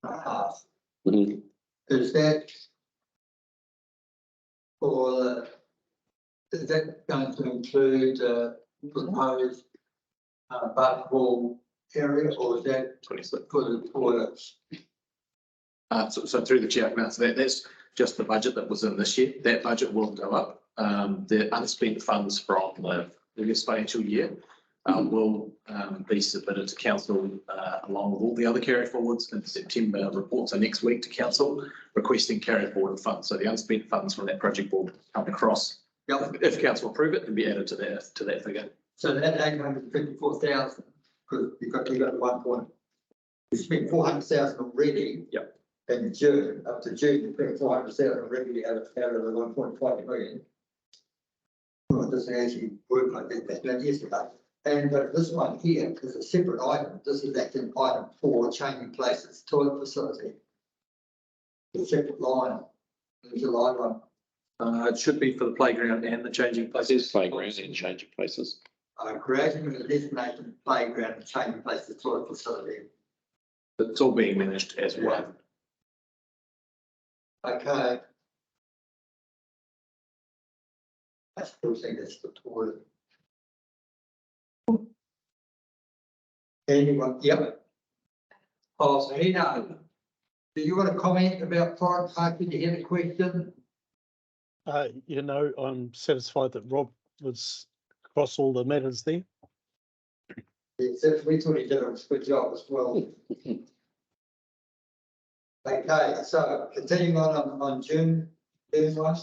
S3: and a half.
S10: Mm-hmm.
S3: Is that is that going to include proposed butt-wall area, or is that for the toilets?
S11: So through the chair, that's just the budget that was in this year. That budget will go up. The unspent funds from the previous financial year will be submitted to council along with all the other carry forwards in the September report. So next week to council requesting carry forward funds. So the unspent funds from that project will come across. If council approve it, and be added to that figure.
S3: So that 854,000, because we got the 1 point. We spent 400,000 already.
S11: Yep.
S3: In June, up to June, we spent 400,000 already out of the 1.5 million. Well, it doesn't actually work like that yesterday. And this one here is a separate item. This is actually an item for Changing Places toilet facility. A separate line. There's a line on.
S11: It should be for the playground and the Changing Places.
S10: Playground and Changing Places.
S3: Creating a designated playground and Changing Places toilet facility.
S11: It's all being managed as one.
S3: Okay. I still think it's the toilet. Anyone? Yep. Oh, so Hina, do you want to comment about foreign parking? Did you have a question?
S4: I'm satisfied that Rob was across all the matters there.
S3: Yes, we thought he did a good job as well. Okay, so continuing on June 1,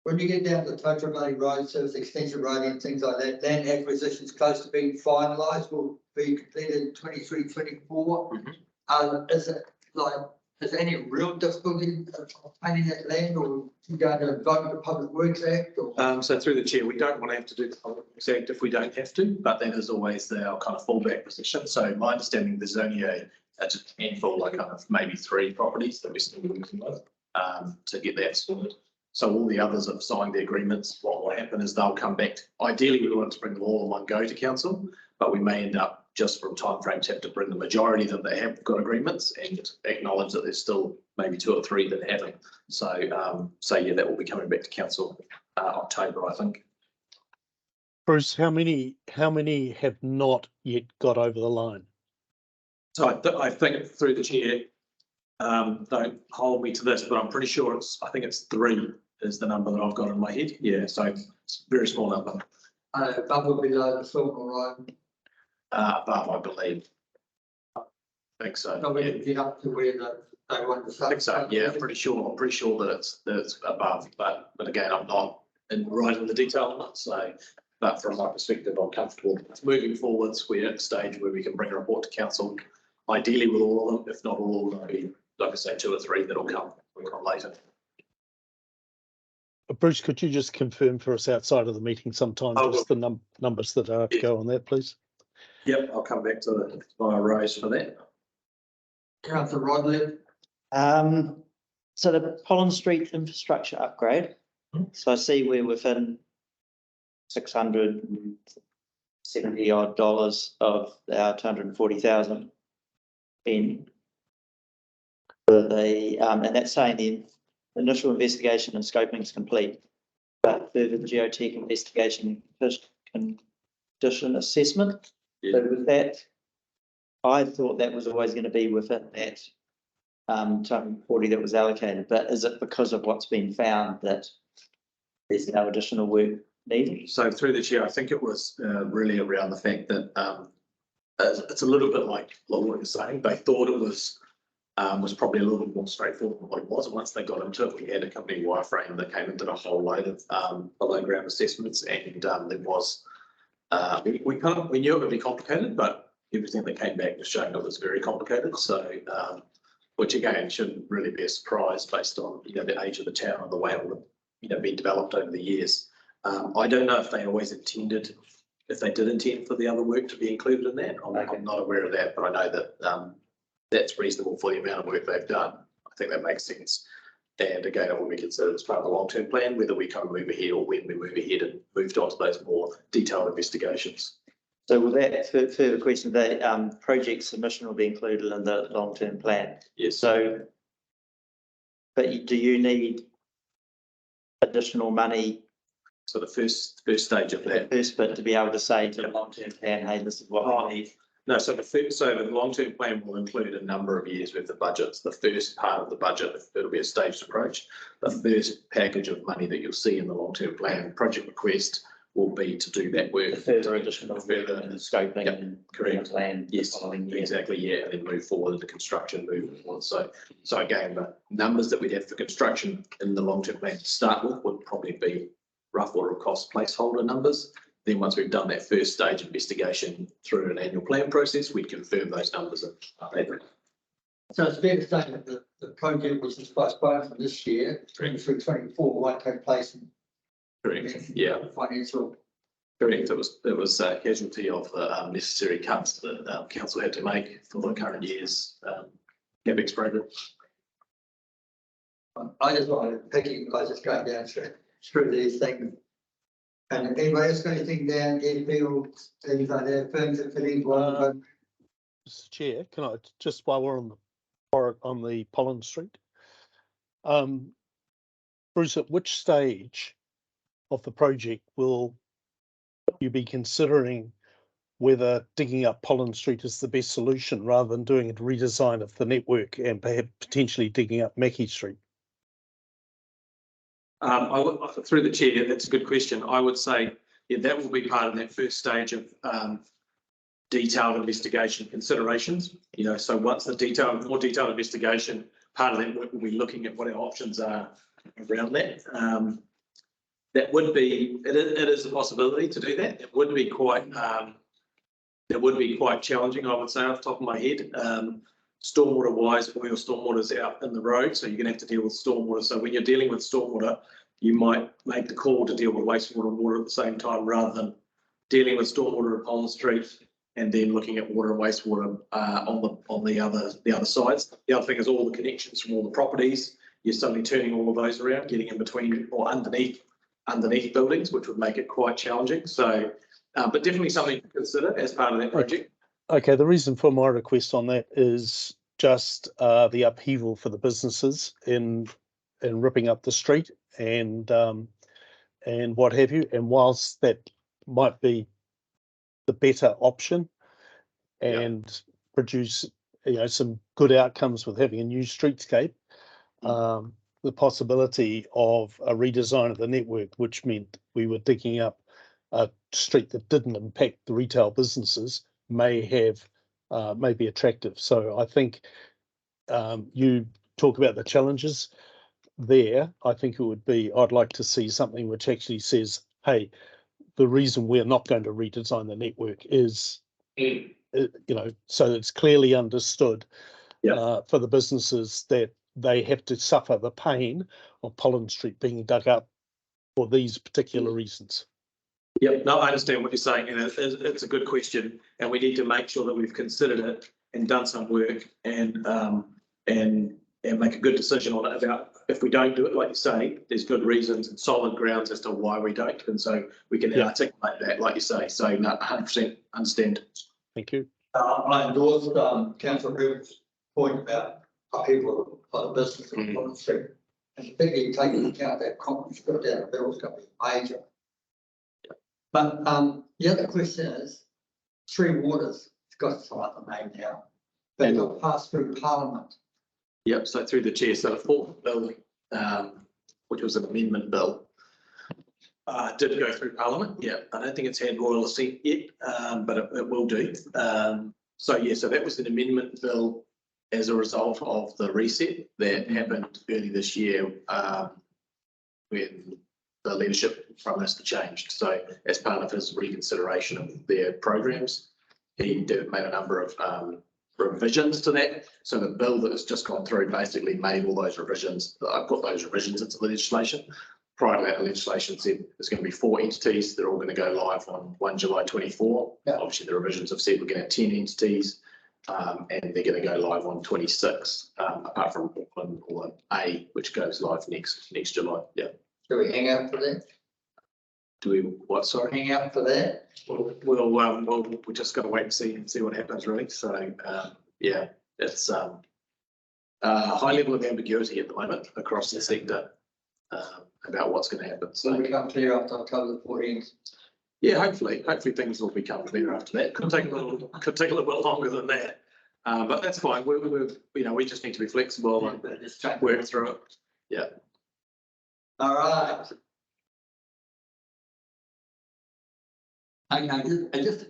S3: when you get down to Total Valley Road, Service Extension Road and things like that, land acquisitions close to being finalised, will be completed in 23-24. Is there any real difficulty obtaining that land, or you going to invoke the Public Works Act? Or?
S11: So through the chair, we don't want to have to do the Public Works Act if we don't have to, but that is always our kind of fallback position. So my understanding, there's only a handful, like kind of maybe 3 properties that we're still working with to get that sorted. So all the others have signed the agreements. What will happen is they'll come back. Ideally, we want to bring them all in one go to council, but we may end up just from timeframes have to bring the majority that they have got agreements and acknowledge that there's still maybe 2 or 3 that haven't. So yeah, that will be coming back to council October, I think.
S4: Bruce, how many have not yet got over the line?
S11: So I think through the chair, don't hold me to this, but I'm pretty sure I think it's 3 is the number that I've got in my head. Yeah, so it's a very small number.
S3: Above or below the silver line?
S11: Above, I believe. I think so.
S3: So we can get up to where they want to start.
S11: I think so. Yeah, I'm pretty sure that it's above, but again, I'm not right in the detail on it. So, but from my perspective, I'm comfortable moving forwards. We're at a stage where we can bring a report to council, ideally with all of them. If not all, maybe like I say, 2 or 3 that'll come later.
S4: Bruce, could you just confirm for us outside of the meeting sometime just the numbers that are to go on that, please?
S11: Yep, I'll come back to my Rose for that.
S3: Councillor Rodley.
S6: So the Pollen Street infrastructure upgrade. So I see we're within $670 odd of our 240,000 in the and that's saying the initial investigation and scoping is complete, but further geotech investigation condition assessment. So with that, I thought that was always going to be within that 240 that was allocated, but is it because of what's been found that there's no additional work needed?
S11: So through the chair, I think it was really around the fact that it's a little bit like what was saying. They thought it was probably a little bit more straightforward than what it was. And once they got into it, we had a company wireframe that came and did a whole load of below ground assessments, and there was we knew it would be complicated, but everything that came back was showing it was very complicated. So which again shouldn't really be a surprise based on the age of the town and the way it would have been developed over the years. I don't know if they always intended, if they did intend for the other work to be included in that. I'm not aware of that, but I know that that's reasonable for the amount of work they've done. I think that makes sense. And again, it will be considered as part of the long-term plan, whether we kind of move ahead or when we move ahead and moved on to those more detailed investigations.
S6: So will that further question, the project submission will be included in the long-term plan?
S11: Yes.
S6: So, but do you need additional money?
S11: So the first stage of that.
S6: First bit to be able to say to the long-term plan, hey, this is what we need.
S11: No, so the long-term plan will include a number of years worth of budgets. The first part of the budget, it'll be a staged approach. The first package of money that you'll see in the long-term plan project request will be to do that work.
S6: The further additional scoping.
S11: Yep,
S6: and
S11: correct.
S6: Plan.
S11: Yes, exactly. Yeah, and then move forward into construction, move forward. So again, the numbers that we'd have for construction in the long-term plan to start with would probably be rough order of cost placeholder numbers. Then once we've done that first stage investigation through an annual plan process, we'd confirm those numbers.
S3: So it's fair to say that the project which is postponed from this year, 23-24, won't take place in.
S11: Correct. Yeah.
S3: Financial.
S11: Correct. It was a casualty of the necessary cuts that council had to make for the current year's CAPEX program.
S3: I just wanted to pick you guys just going down through these things. And if anybody else got anything down, fields, things like that, firms that fit into one.
S4: Mr. Chair, can I just, while we're on the Pollen Street, Bruce, at which stage of the project will you be considering whether digging up Pollen Street is the best solution rather than doing a redesign of the network and perhaps potentially digging up Mackie Street?
S11: Through the chair, that's a good question. I would say, yeah, that will be part of that first stage of detailed investigation considerations. So once the more detailed investigation, part of that work will be looking at what our options are around that. That would be, it is a possibility to do that. It would be quite challenging, I would say, off the top of my head. Stormwater wise, all your stormwater's out in the road, so you're going to have to deal with stormwater. So when you're dealing with stormwater, you might make the call to deal with wastewater and water at the same time, rather than dealing with stormwater upon the street and then looking at water and wastewater on the other sides. The other thing is all the connections from all the properties. You're suddenly turning all of those around, getting in between or underneath buildings, which would make it quite challenging. So, but definitely something to consider as part of that project.
S4: Okay, the reason for my request on that is just the upheaval for the businesses in ripping up the street and what have you. And whilst that might be the better option and produce some good outcomes with having a new streetscape, the possibility of a redesign of the network, which meant we were digging up a street that didn't impact the retail businesses, may be attractive. So I think you talk about the challenges there. I think it would be, I'd like to see something which actually says, hey, the reason we're not going to redesign the network is, so it's clearly understood for the businesses that they have to suffer the pain of Pollen Street being dug up for these particular reasons.
S11: Yep, no, I understand what you're saying, and it's a good question, and we need to make sure that we've considered it and done some work and make a good decision on it about if we don't do it, like you say, there's good reasons and solid grounds as to why we don't, and so we can articulate that, like you say, so no, 100% understand.
S4: Thank you.
S3: I endorsed, councillor River's point about people of the business and on the street. And particularly taking into account that conference got down, the bill's going to be major. But, the other question is, Three Waters, it's got some other name now, but it'll pass through Parliament.
S11: Yep, so through the chair, so the fourth bill, which was an amendment bill, did go through Parliament. Yeah, I don't think it's had royal assent yet, but it will do. So yeah, so that was an amendment bill as a result of the reset that happened early this year, when the leadership Prime Minister changed. So as part of his reconsideration of their programs, he made a number of revisions to that. So the bill that has just gone through basically made all those revisions. I put those revisions into the legislation. Prior to that, the legislation said there's going to be 4 entities. They're all going to go live on 1 July 24.
S3: Yeah.
S11: Obviously, the revisions have said we're going to have 10 entities, and they're going to go live on 26, apart from Auckland or A, which goes live next July. Yeah.
S3: Do we hang out for that?
S11: Do we what? Sorry.
S3: Hang out for that?
S11: Well, we just got to wait and see what happens, really. So yeah, it's a high level of ambiguity at the moment across the sector about what's going to happen. So
S3: we become clear after October the 14th.
S11: Yeah, hopefully things will become clear after that. Could take a little bit longer than that, but that's fine. We just need to be flexible and just work through it. Yeah.
S3: All right. I just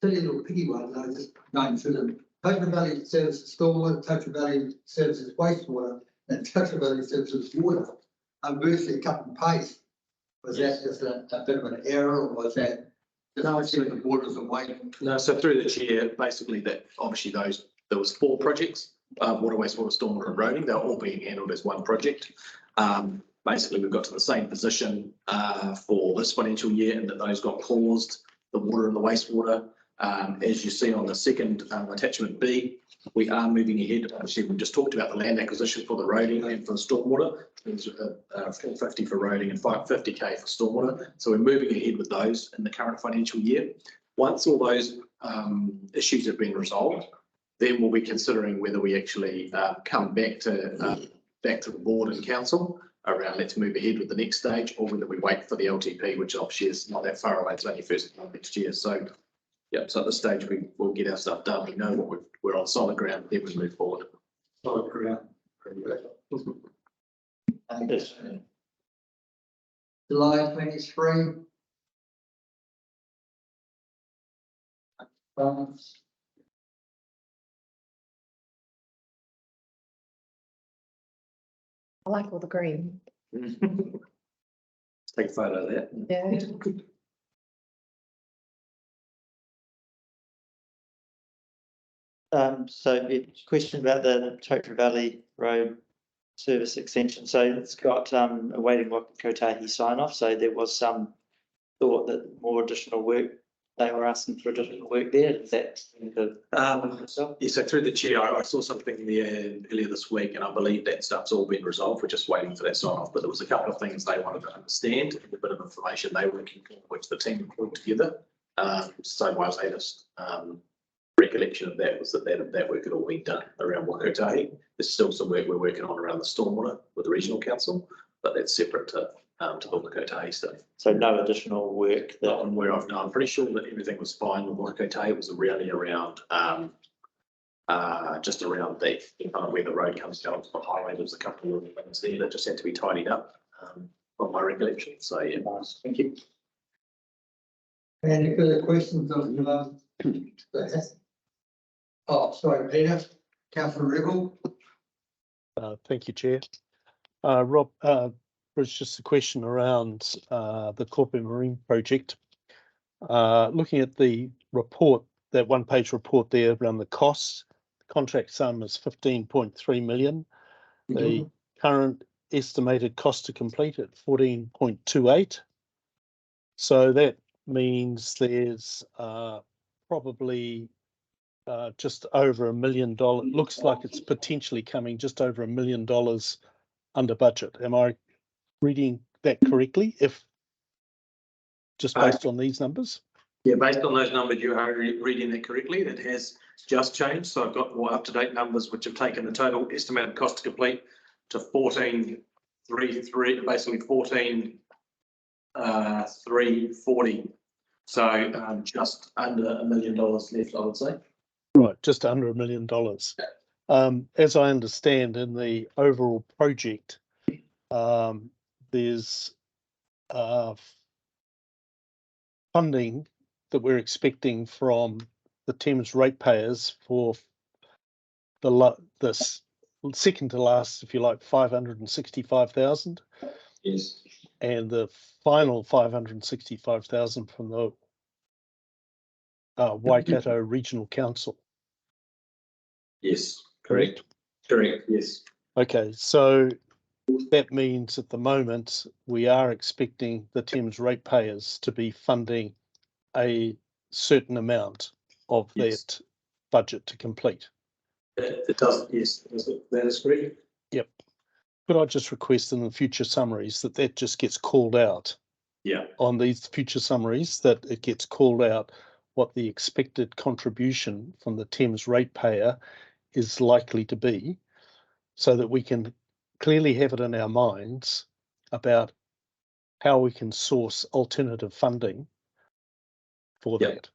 S3: tell you a little piggy one. I was just going through them. Totara Valley services stormwater, Totara Valley services wastewater, and Totara Valley services water. I'm virtually cut and paste. Was that just a bit of an error, or was that just the borders away?
S11: No, so through the chair, basically that obviously there was 4 projects, water, wastewater, stormwater and roading. They're all being handled as one project. Basically, we've got to the same position for this financial year, and that those got paused, the water and the wastewater. As you see on the second attachment B, we are moving ahead. Obviously, we just talked about the land acquisition for the roading and for the stormwater. There's 450 for roading and 550k for stormwater. So we're moving ahead with those in the current financial year. Once all those issues have been resolved, then we'll be considering whether we actually come back to the board and council around let's move ahead with the next stage, or whether we wait for the LTP, which obviously is not that far away. It's only first of next year. So yeah, so at this stage we will get our stuff done. We know what we're on solid ground, then we move forward.
S3: Solid ground.
S6: Yes.
S3: July 23.
S2: I like all the green.
S11: Let's take a photo of that.
S2: Yeah.
S6: So a question about the Totara Valley Road service extension. So it's got awaiting Kotahi sign off. So there was some thought that more additional work, they were asking for additional work there. Is that
S11: yeah, so through the chair, I saw something there earlier this week, and I believe that stuff's all been resolved. We're just waiting for that sign off. But there was a couple of things they wanted to understand, a bit of information they were looking for, which the team pulled together. So my latest recollection of that was that work had all been done around Wakotahi. There's still some work we're working on around the stormwater with the regional council, but that's separate to the Wakotahi stuff.
S6: So no additional work that
S11: Not I'm aware of. No, I'm pretty sure that everything was fine with Wakotahi. It was really around just around the where the road comes down to the highway. There's a couple of things there that just had to be tidied up from my recollection. So yeah, nice. Thank you.
S3: Any further questions oh, sorry, Peter. Councillor Rebel.
S4: Thank you, Chair. Rob, it's just a question around the Corporate Marine project. Looking at the report, that one-page report there around the costs, the contract sum is 15.3 million. The current estimated cost to complete at 14.28. So that means there's probably just over $1 million. Looks like it's potentially coming just over $1 million under budget. Am I reading that correctly? If just based on these numbers?
S11: Yeah, based on those numbers, you are reading that correctly. That has just changed. So I've got more up-to-date numbers, which have taken the total estimated cost to complete to 14,330, basically 14,340. So just under $1 million left, I would say.
S4: Right, just under $1 million. As I understand, in the overall project, there's funding that we're expecting from the Thames ratepayers for this second to last, if you like, 565,000.
S10: Yes.
S4: And the final 565,000 from the Waikato Regional Council.
S10: Yes.
S4: Correct?
S10: Correct. Yes.
S4: Okay, so that means at the moment we are expecting the Thames ratepayers to be funding a certain amount of that budget to complete.
S11: It does, yes, that is correct.
S4: Yep. Could I just request in the future summaries that just gets called out?
S11: Yeah.
S4: On these future summaries, that it gets called out what the expected contribution from the Thames ratepayer is likely to be, so that we can clearly have it in our minds about how we can source alternative funding for that.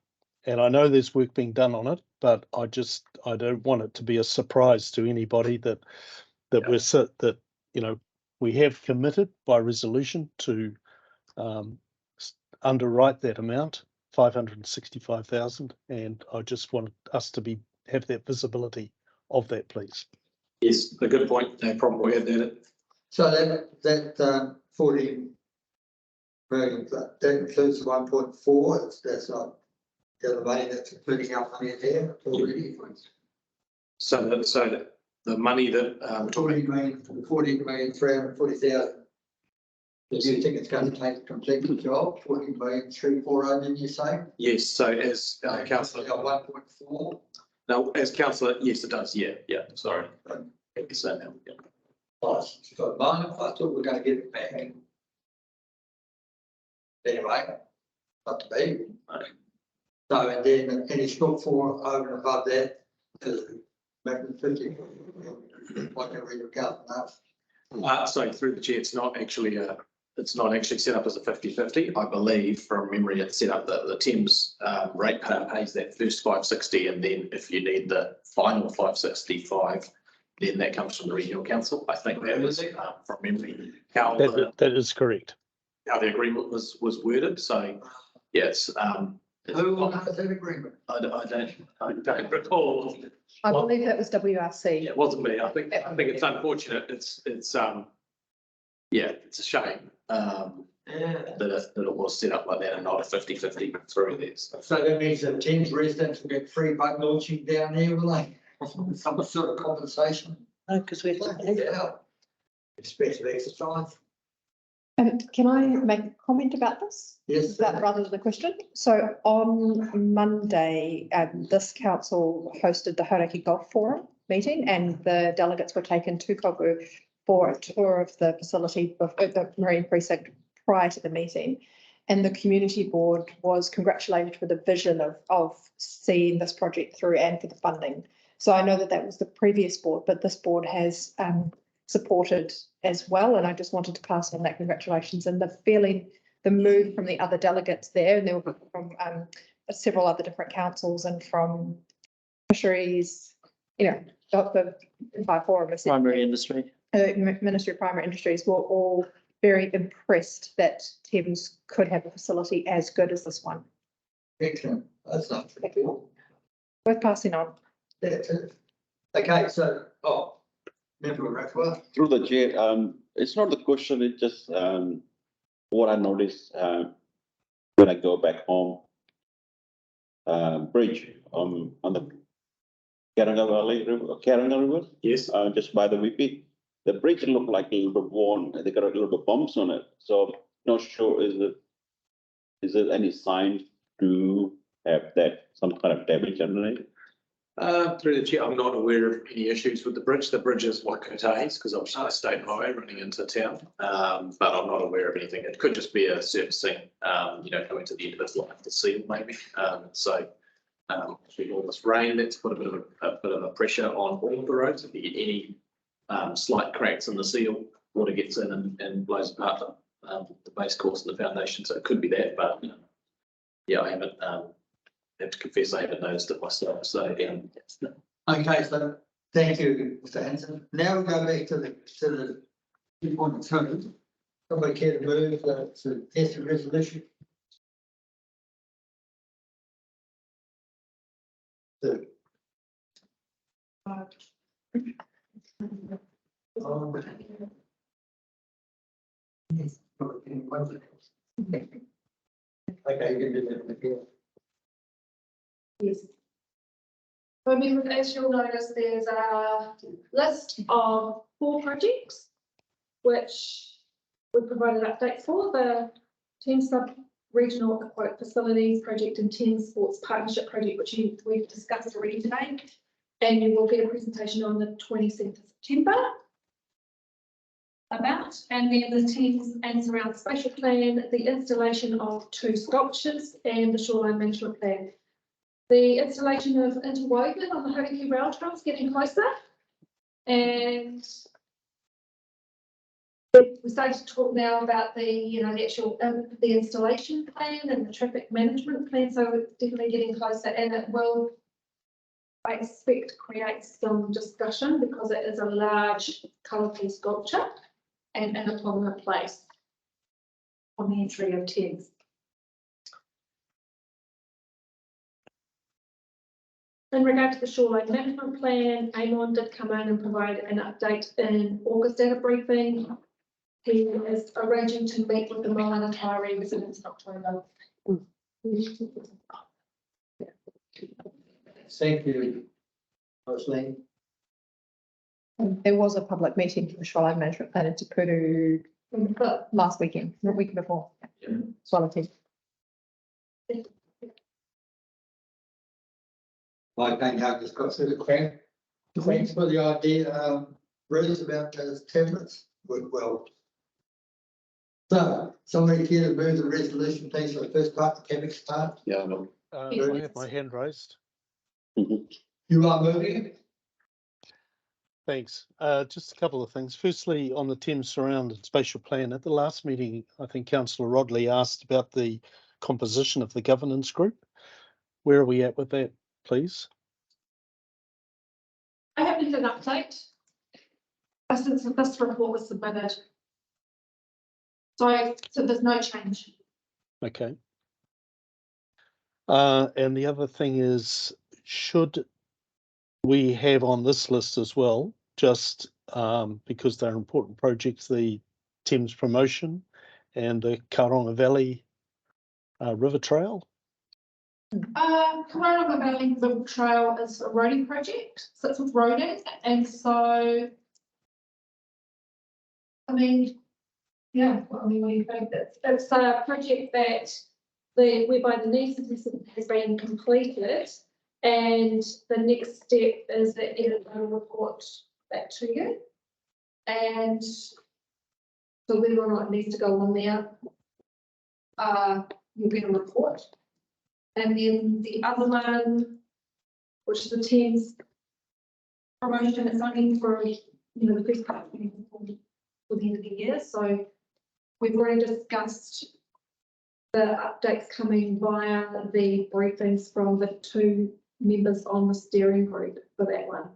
S4: And I know there's work being done on it, but I don't want it to be a surprise to anybody that we have committed by resolution to underwrite that amount, 565,000, and I just want us to have that visibility of that, please.
S11: Yes, a good point. No problem. We had that.
S3: So that 14 million, that includes 1.4. That's not the other money that's including our money there already.
S11: So the money that we're talking
S3: 14,340,000. Do you think it's going to take a complete job? 14,340, didn't you say?
S11: yes. So as councillor,
S3: 1.4.
S11: no, as councillor, yes, it does. Yeah. Sorry. It's that now. Yeah.
S3: So mine, I thought we were going to get it back. Anyway, not to be. So and then any shortfall over and above that is making 50. Whatever you count now.
S11: So through the chair, it's not actually set up as a 50-50. I believe from memory it's set up that the Thames ratepayer pays that first 560, and then if you need the final 565, then that comes from the regional council. I think that was from memory how
S4: that is correct.
S11: How the agreement was worded. So yes.
S3: Who has that agreement?
S11: I don't recall.
S2: I believe that was WRC.
S11: It wasn't me. I think it's unfortunate. It's it's a shame that it was set up like that and not a 50-50 through this.
S3: So that means that Thames residents will get free boat launching down there, will they? Some sort of compensation.
S6: No, because we
S3: Expensive exercise.
S2: Can I make a comment about this?
S3: Yes.
S2: That rather than a question. So on Monday, this council hosted the Hauraki Golf Forum meeting, and the delegates were taken to Kogu for a tour of the facility of the Marine Precinct prior to the meeting. And the community board was congratulated for the vision of seeing this project through and for the funding. So I know that was the previous board, but this board has supported as well. And I just wanted to pass on that congratulations and the move from the other delegates there, and there were from several other different councils and from fisheries, the forum,
S6: primary industry.
S2: Ministry of Primary Industries were all very impressed that Thames could have a facility as good as this one.
S3: Excellent. That's not cool.
S2: Worth passing on.
S3: Okay, so Member Rathwell.
S7: Through the chair, it's not the question, it's just what I noticed when I go back home. Bridge on the Karangaroo River.
S11: Yes.
S7: Just by the VP. The bridge looked like a little bit worn, they got a little bit bumps on it, so not sure is it is there any signs to have that, some kind of damage underneath?
S11: Through the chair, I'm not aware of any issues with the bridge. The bridge is what contains, because obviously it's a state highway running into town. But I'm not aware of anything. It could just be a surfacing, coming to the end of its life, the seal maybe. Actually all this rain, that's put a bit of a pressure on all of the roads. If you get any slight cracks in the seal, water gets in and blows apart the base course and the foundation. So it could be that, but yeah, I haven't. Have to confess I haven't noticed it myself, so yeah.
S3: Okay, so thank you, Mr. Hanson. Now we go back to the 2.2. Somebody care to move to test the resolution? The- Yes. Okay, you can do that again.
S1: Yes. So members, as you'll notice, there's a list of 4 projects which we provided updates for: the Thames Sub-Regional Aquatic Facilities Project and Thames Sports Partnership Project, which we've discussed already today. And you will get a presentation on the 27th of September about. And then the Thames and Surround Spatial Plan, the installation of 2 sculptures, and the Shoreline Management Plan. The installation of interwoven on the Hauriki rail trail is getting closer, and we started to talk now about the actual the installation plan and the traffic management plan. So it's definitely getting closer, and it will, I expect, create some discussion because it is a large colourful sculpture and in a prominent place on the entry of Thames. In regard to the shoreline management plan, Amon did come in and provide an update in August at a briefing. He is arranging to meet with the Moana Tairi residents in October.
S3: Thank you, Rosalie.
S2: There was a public meeting for the shoreline management plan in Te Puru last weekend, the week before.
S11: Yeah.
S2: Swallowtail.
S3: My opinion, I've just got through the crack. Thanks for the idea, Bruce, about those tablets. Worked well. So, somebody here to move the resolution, please, for the first part, the CAPEX part.
S10: Yeah, no.
S4: I have my hand raised.
S3: You are moving it?
S4: Thanks. Just a couple of things. Firstly, on the Thames Surround and Spatial Plan, at the last meeting, I think Councillor Rodley asked about the composition of the governance group. Where are we at with that, please?
S1: I haven't had an update since this report was submitted. So there's no change.
S4: Okay. And the other thing is, should we have on this list as well, just because they're important projects, the Thames Promotion and the Karonga Valley River Trail?
S1: Karonga Valley River Trail is a roading project, so it's with roading, and so I mean, yeah, well, I mean, what do you think? It's a project that whereby the needs assessment has been completed, and the next step is that Edit will report back to you. And so whether or not it needs to go on there, you'll get a report. And then the other one, which is the Thames Promotion, it's only for, the first part for the end of the year. So we've already discussed the updates coming via the briefings from the 2 members on the steering group for that one.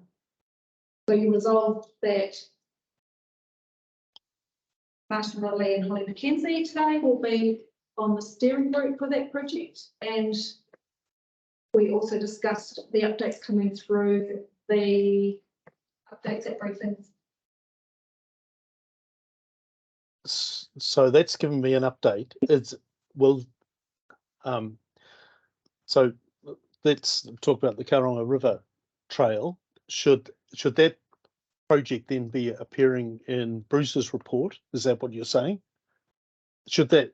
S1: So you resolved that Martin Ridley and Holly McKenzie today will be on the steering group for that project, and we also discussed the updates coming through the updates at briefings.
S4: So that's given me an update. So let's talk about the Karonga River Trail. Should that project then be appearing in Bruce's report? Is that what you're saying? Should that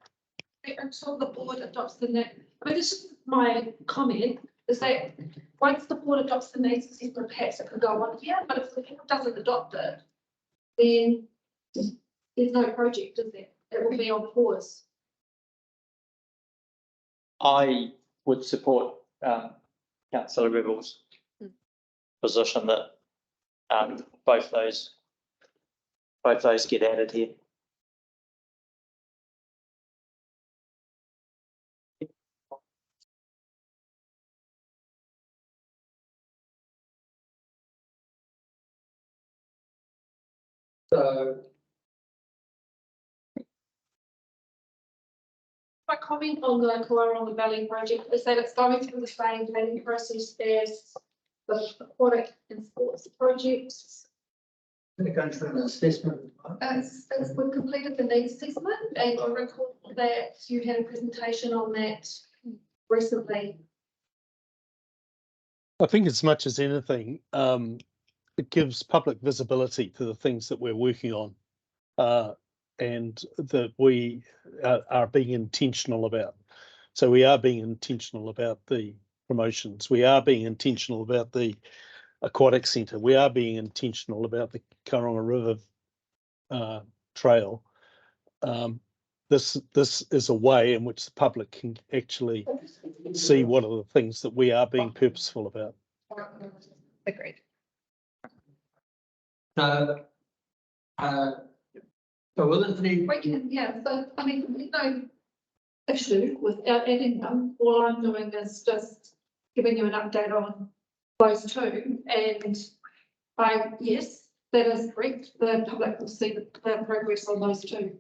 S1: until the board adopts the net, I mean, this is my comment, is that once the board adopts the needs assessment, perhaps it could go on here, but if the board doesn't adopt it, then there's no project, is there? It will be on pause.
S6: I would support councillor Ribble's position that both those get added here.
S3: So,
S1: My comment on the Kawaranga Valley project is that it's going through the same planning process as the aquatic and sports projects.
S3: they're going through an assessment.
S1: As we've completed the needs assessment, and I recall that you had a presentation on that recently.
S4: I think as much as anything, it gives public visibility to the things that we're working on, and that we are being intentional about. So we are being intentional about the promotions. We are being intentional about the aquatic centre. We are being intentional about the Karonga River trail. This is a way in which the public can actually see what are the things that we are being purposeful about.
S2: Agreed.
S3: So, so will it be,
S1: Yeah, so I mean, there's no issue with adding them. All I'm doing is just giving you an update on those two. And yes, that is correct. The public will see the progress on those two.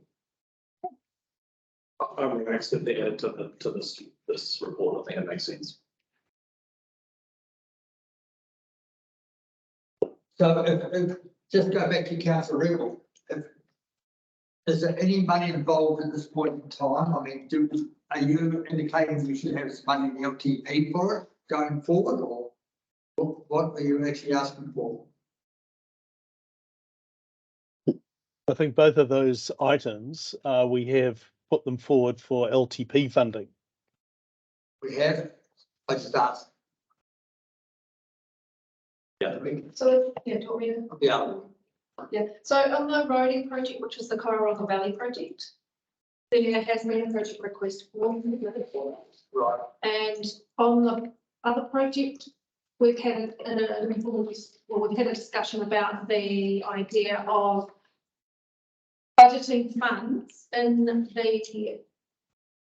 S11: I'm relaxed if they add to this report. I think it makes sense.
S3: so if just go back to councillor Rebel, is there any money involved at this point in time? I mean, are you indicating we should have some money in the LTP for it going forward, or what are you actually asking for?
S4: I think both of those items, we have put them forward for LTP funding.
S3: We have, I just asked.
S11: Yeah.
S1: So, yeah, talk me to.
S3: Yeah.
S1: Yeah, so on the roading project, which is the Kawaranga Valley project, there has been a project request for it.
S3: Right.
S1: And on the other project, we've had we've had a discussion about the idea of budgeting funds in the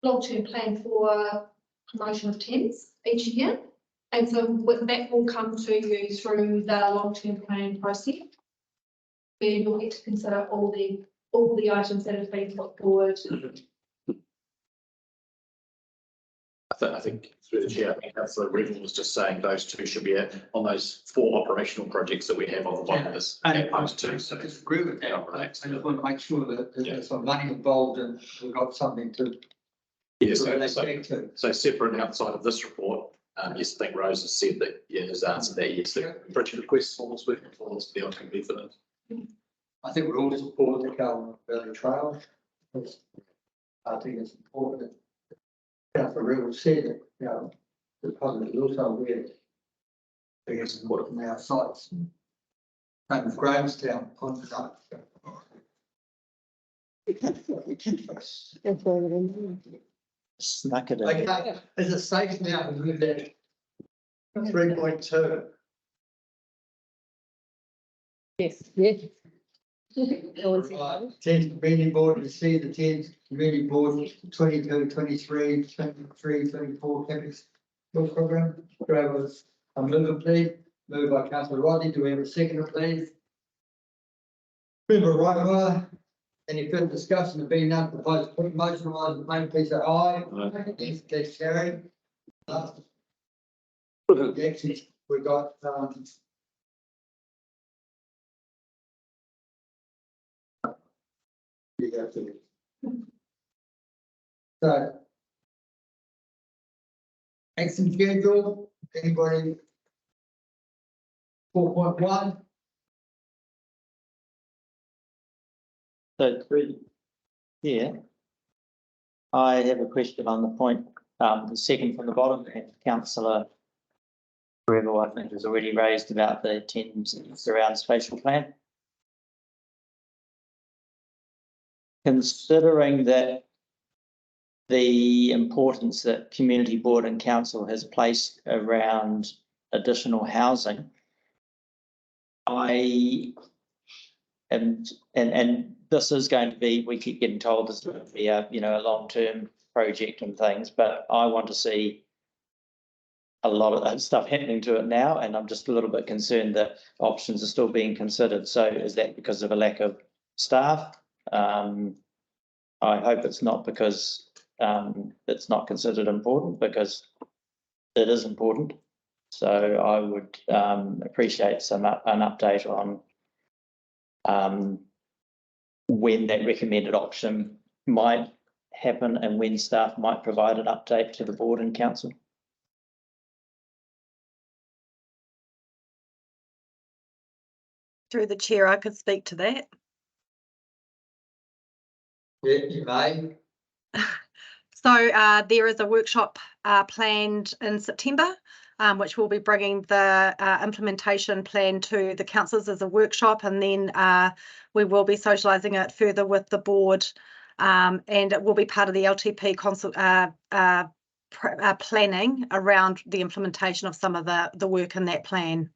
S1: long-term plan for promotion of Thames each year. And so with that will come to you through the long-term plan process. Where you'll get to consider all the items that have been put forward.
S11: I think through the chair, I think Councillor Revel was just saying those two should be on those 4 operational projects that we have on the bottom of this.
S3: And
S11: those two.
S3: I disagree with that.
S11: Yeah,
S3: I
S11: relax.
S3: just want to make sure that there's some money involved and we've got something to.
S11: Yes,
S3: relate
S11: so
S3: back to.
S11: separate and outside of this report, yes, I think Rose has said that, has answered that, yes, the project request forms working towards the LTP for that.
S3: I think we all support the Kawaranga Valley Trail. I think it's important that Councillor Rebel said that, the public is also aware that we have support from our sites. Same with Grahamstown on the site.
S6: Snuck it in.
S3: Okay, is it safe now to move that 3.2?
S2: Yes. Yes.
S3: Right, Thames Community Board, you see the Thames Community Board 22, 23, 23, 24 CAPEX program. Drivers, a mover please, moved by councillor Rodney, do we have a second please? Member Rymer, any further discussion, there being none, proposed motion, all those in favour, please say aye. Yes, that's carried. Actually, we got, you have to. So. Action schedule, anybody? 4.1,
S6: So, yeah. I have a question on the point, the second from the bottom, and councillor whoever I think has already raised about the Thames surround spatial plan. Considering that the importance that community board and council has placed around additional housing, I am, and this is going to be, we keep getting told this is going to be a, you know, a long-term project and things, but I want to see a lot of that stuff happening to it now, and I'm just a little bit concerned that options are still being considered. So is that because of a lack of staff? I hope it's not because it's not considered important, because it is important. So I would appreciate an update on when that recommended option might happen and when staff might provide an update to the board and council.
S8: Through the chair, I could speak to that.
S3: Yeah, you may.
S8: So there is a workshop planned in September, which will be bringing the implementation plan to the councillors as a workshop, and then we will be socialising it further with the board, and it will be part of the LTP planning around the implementation of some of the work in that plan.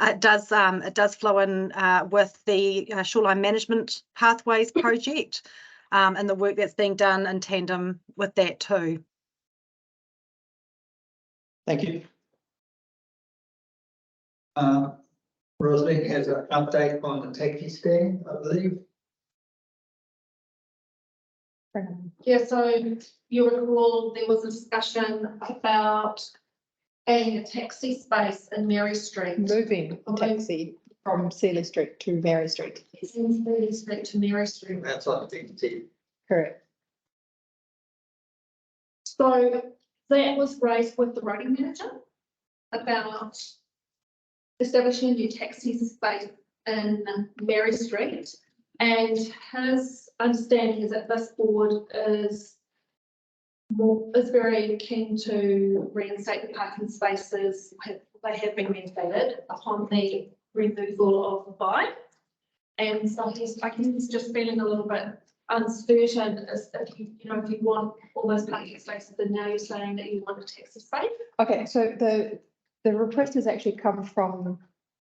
S8: It does flow in with the shoreline management pathways project, and the work that's being done in tandem with that too.
S6: Thank you.
S3: Rosalind has an update on the taxi stand, I believe.
S1: Yeah, so you recall there was a discussion about adding a taxi space in Mary Street.
S2: Moving the taxi from Sealy Street to Mary Street.
S1: Sealy Street to Mary Street.
S3: That's on the DT.
S2: Correct.
S1: So that was raised with the roading manager about establishing a new taxi space in Mary Street. And his understanding is that this board is very keen to reinstate the parking spaces. They have been reinstated upon the removal of the bike. And so he's just feeling a little bit uncertain as if you want all those parking spaces, and now you're saying that you want a taxi space.
S2: Okay, so the request has actually come from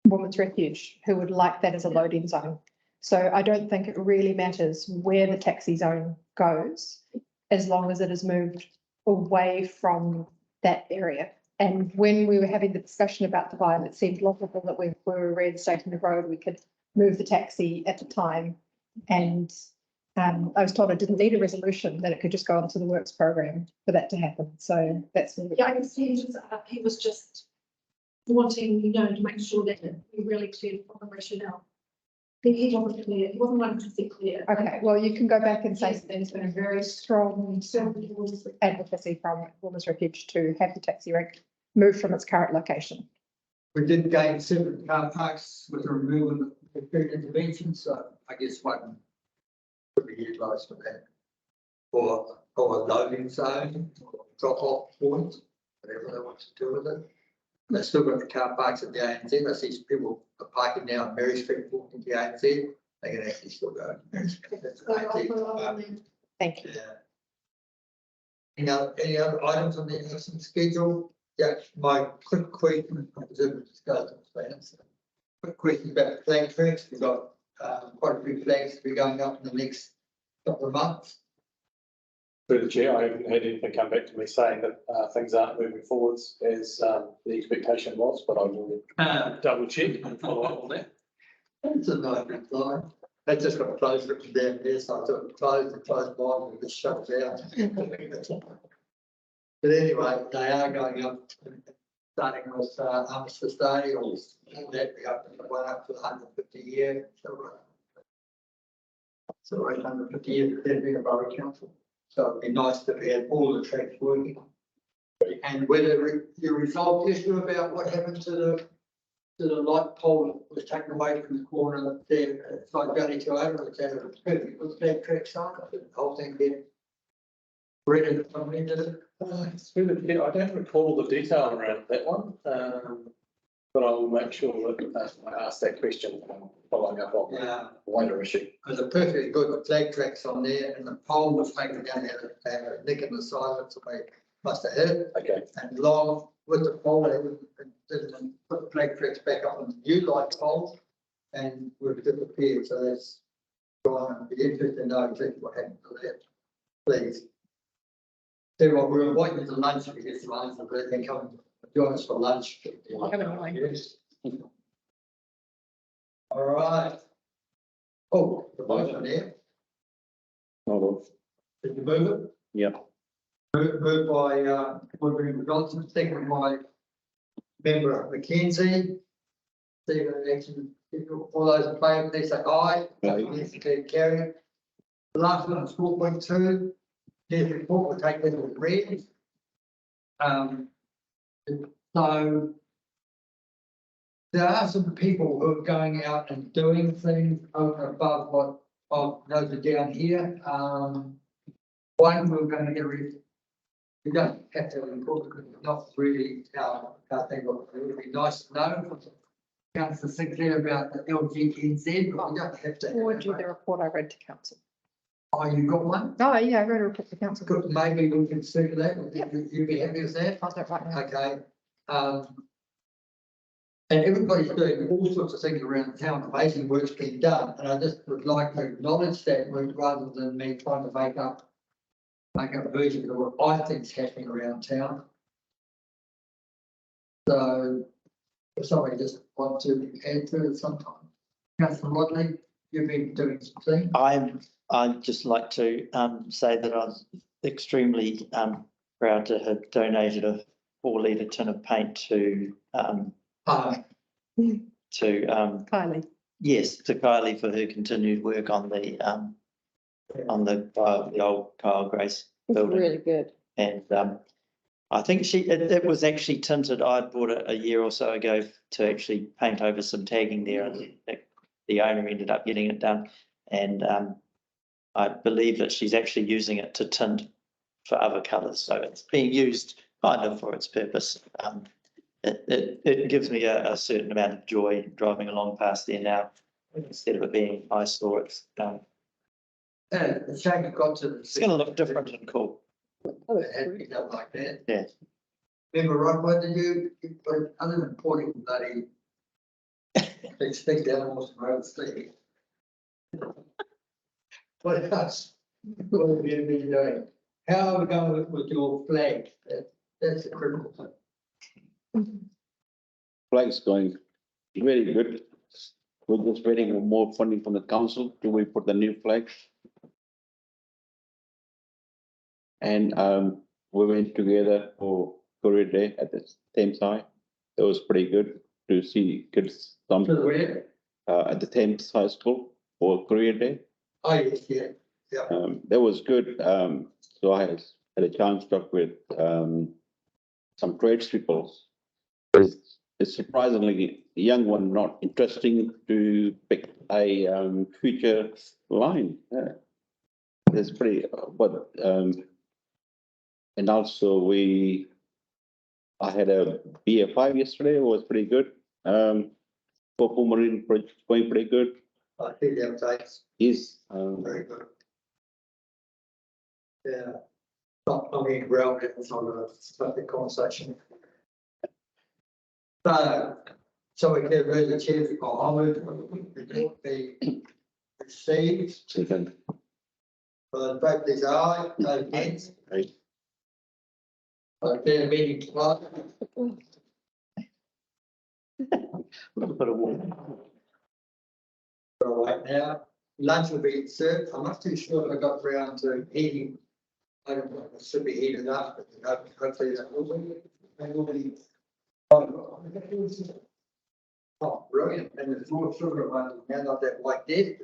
S2: Women's Refuge, who would like that as a loading zone. So I don't think it really matters where the taxi zone goes, as long as it is moved away from that area. And when we were having the discussion about the vibe, it seemed logical that we were reinstating the road, we could move the taxi at the time. And I was told I didn't need a resolution, that it could just go onto the works program for that to happen. So that's really.
S1: Yeah, I can see he was just wanting, to make sure that we really cleared from the rationale. He wasn't clear. He wasn't 100% clear.
S2: Okay, well, you can go back and say that there's been a very strong advocacy from Women's Refuge to have the taxi rank moved from its current location.
S3: We did gain 7 car parks with the removal of the period intervention, so I guess one could be utilised for that. Or a loading zone, or drop off point, whatever they want to do with it. They've still got the car parks at the ANZ. I see people are parking now at Mary Street, walking to the ANZ. They can actually still go to Mary Street. That's ANZ.
S2: Thank you.
S3: Yeah. Any other items on the action schedule? Yeah, my quick question, I presume it's got plans. Quick question about flag tracks. We've got quite a few flags to be going up in the next couple of months.
S11: Through the chair, I haven't had anything come back to me saying that things aren't moving forwards as the expectation was, but I will double check and follow up on that.
S3: It's a nice reply. They just got closed down there, so I took closed mine and just shut it down. But anyway, they are going up, starting with Armistice Day, or that we up one up to the 150 year. So 850 years of being a borough council. So it'd be nice to have all the tracks working. And whether you resolve the issue about what happened to the light pole that was taken away from the corner there, it's like Valley 2 over, it's out of the perfect flag track sign, the whole thing there. Read it, I mean, did it?
S11: It's really, yeah, I don't recall the detail around that one, but I will make sure that I ask that question following up on
S3: Yeah.
S11: the wider issue.
S3: There's a perfectly good flag tracks on there, and the pole was taken down there, they had a nick in the side of it, so they must have hit it.
S11: Okay.
S3: And along with the pole, they didn't put the flag tracks back up on the new light pole, and we've disappeared, so that's gone. It'd be interesting to know exactly what happened to that, please. So what we're inviting you to lunch, if you get some lunch, but they come join us for lunch. Yes. All right. Oh, the motion there. Did you move it?
S10: Yeah.
S3: Moved by, Member Johnson, second by Member McKenzie. Stephen, action, all those in favour, please say aye.
S10: Aye.
S3: Yes, carry. The last one is 4.2. Chair's report, we'll take that as read. So there are some people who are going out and doing things over and above what those are down here. One, we're going to get rid. We don't have to report because it's not really our thing, but it would be nice to know. Councillor Sinclair about the LGNZ, but we don't have to.
S2: Forward you the report I read to council.
S3: Oh, you got one?
S2: Oh, yeah, I read a report to council.
S3: Good, maybe we can circulate. You'd be happy with that?
S2: I'll do it right now.
S3: Okay. And everybody's doing all sorts of things around town, amazing work's being done, and I just would like to acknowledge that work rather than me trying to make up versions of what I think is happening around town. So, if somebody just wants to add to it sometime. Councillor Rodley, you've been doing some things.
S6: I'd just like to say that I'm extremely proud to have donated a 4-litre tin of paint to
S2: Kylie.
S6: yes, to Kylie for her continued work on the old Kyle Grace
S13: It's
S6: building.
S13: really good.
S6: And I think it was actually tinted. I bought it a year or so ago to actually paint over some tagging there, and the owner ended up getting it done. And I believe that she's actually using it to tint for other colours, so it's being used kind of for its purpose. It gives me a certain amount of joy driving along past there now, instead of it being eyesore. It's
S3: The shame it got to the.
S6: it's going to look different and cool.
S13: Oh,
S3: It had been done like that.
S6: Yeah.
S3: Remember, Rod, what did you, but other than pouring bloody extinct animals from overseas? What else? What have you been doing? How are we going with your flag? That's a critical thing.
S7: Flag's going very good. We're just waiting for more funding from the council till we put the new flag. And we went together for Korea Day at the Thames High. It was pretty good to see kids
S3: To the where?
S7: at the Thames High School for Korea Day.
S3: Oh, yes, yeah.
S7: That was good. So I had a chance to talk with some tradespeople. It's surprisingly a young one, not interesting to pick a future line. Yeah. It's pretty, but and also I had a BA5 yesterday. It was pretty good. Coco Marine project going pretty good.
S3: I think the updates,
S7: Is
S3: very good. Yeah. I mean, well, it's not a specific conversation. So we can move the chair, I'll move the received.
S7: second.
S3: Vote these aye, no against.
S7: Right.
S3: Okay, meeting closed.
S6: A little bit of water.
S3: All right, now, lunch will be served. I'm not too sure if I got round to eating. I don't know, it should be heated up, but hopefully that will be. And we'll be. Oh, brilliant, and there's more sugar one, now not that white dead.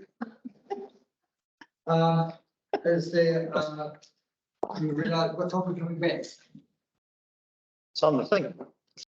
S3: Is there, you realise what time we're coming back?
S6: It's on the thing.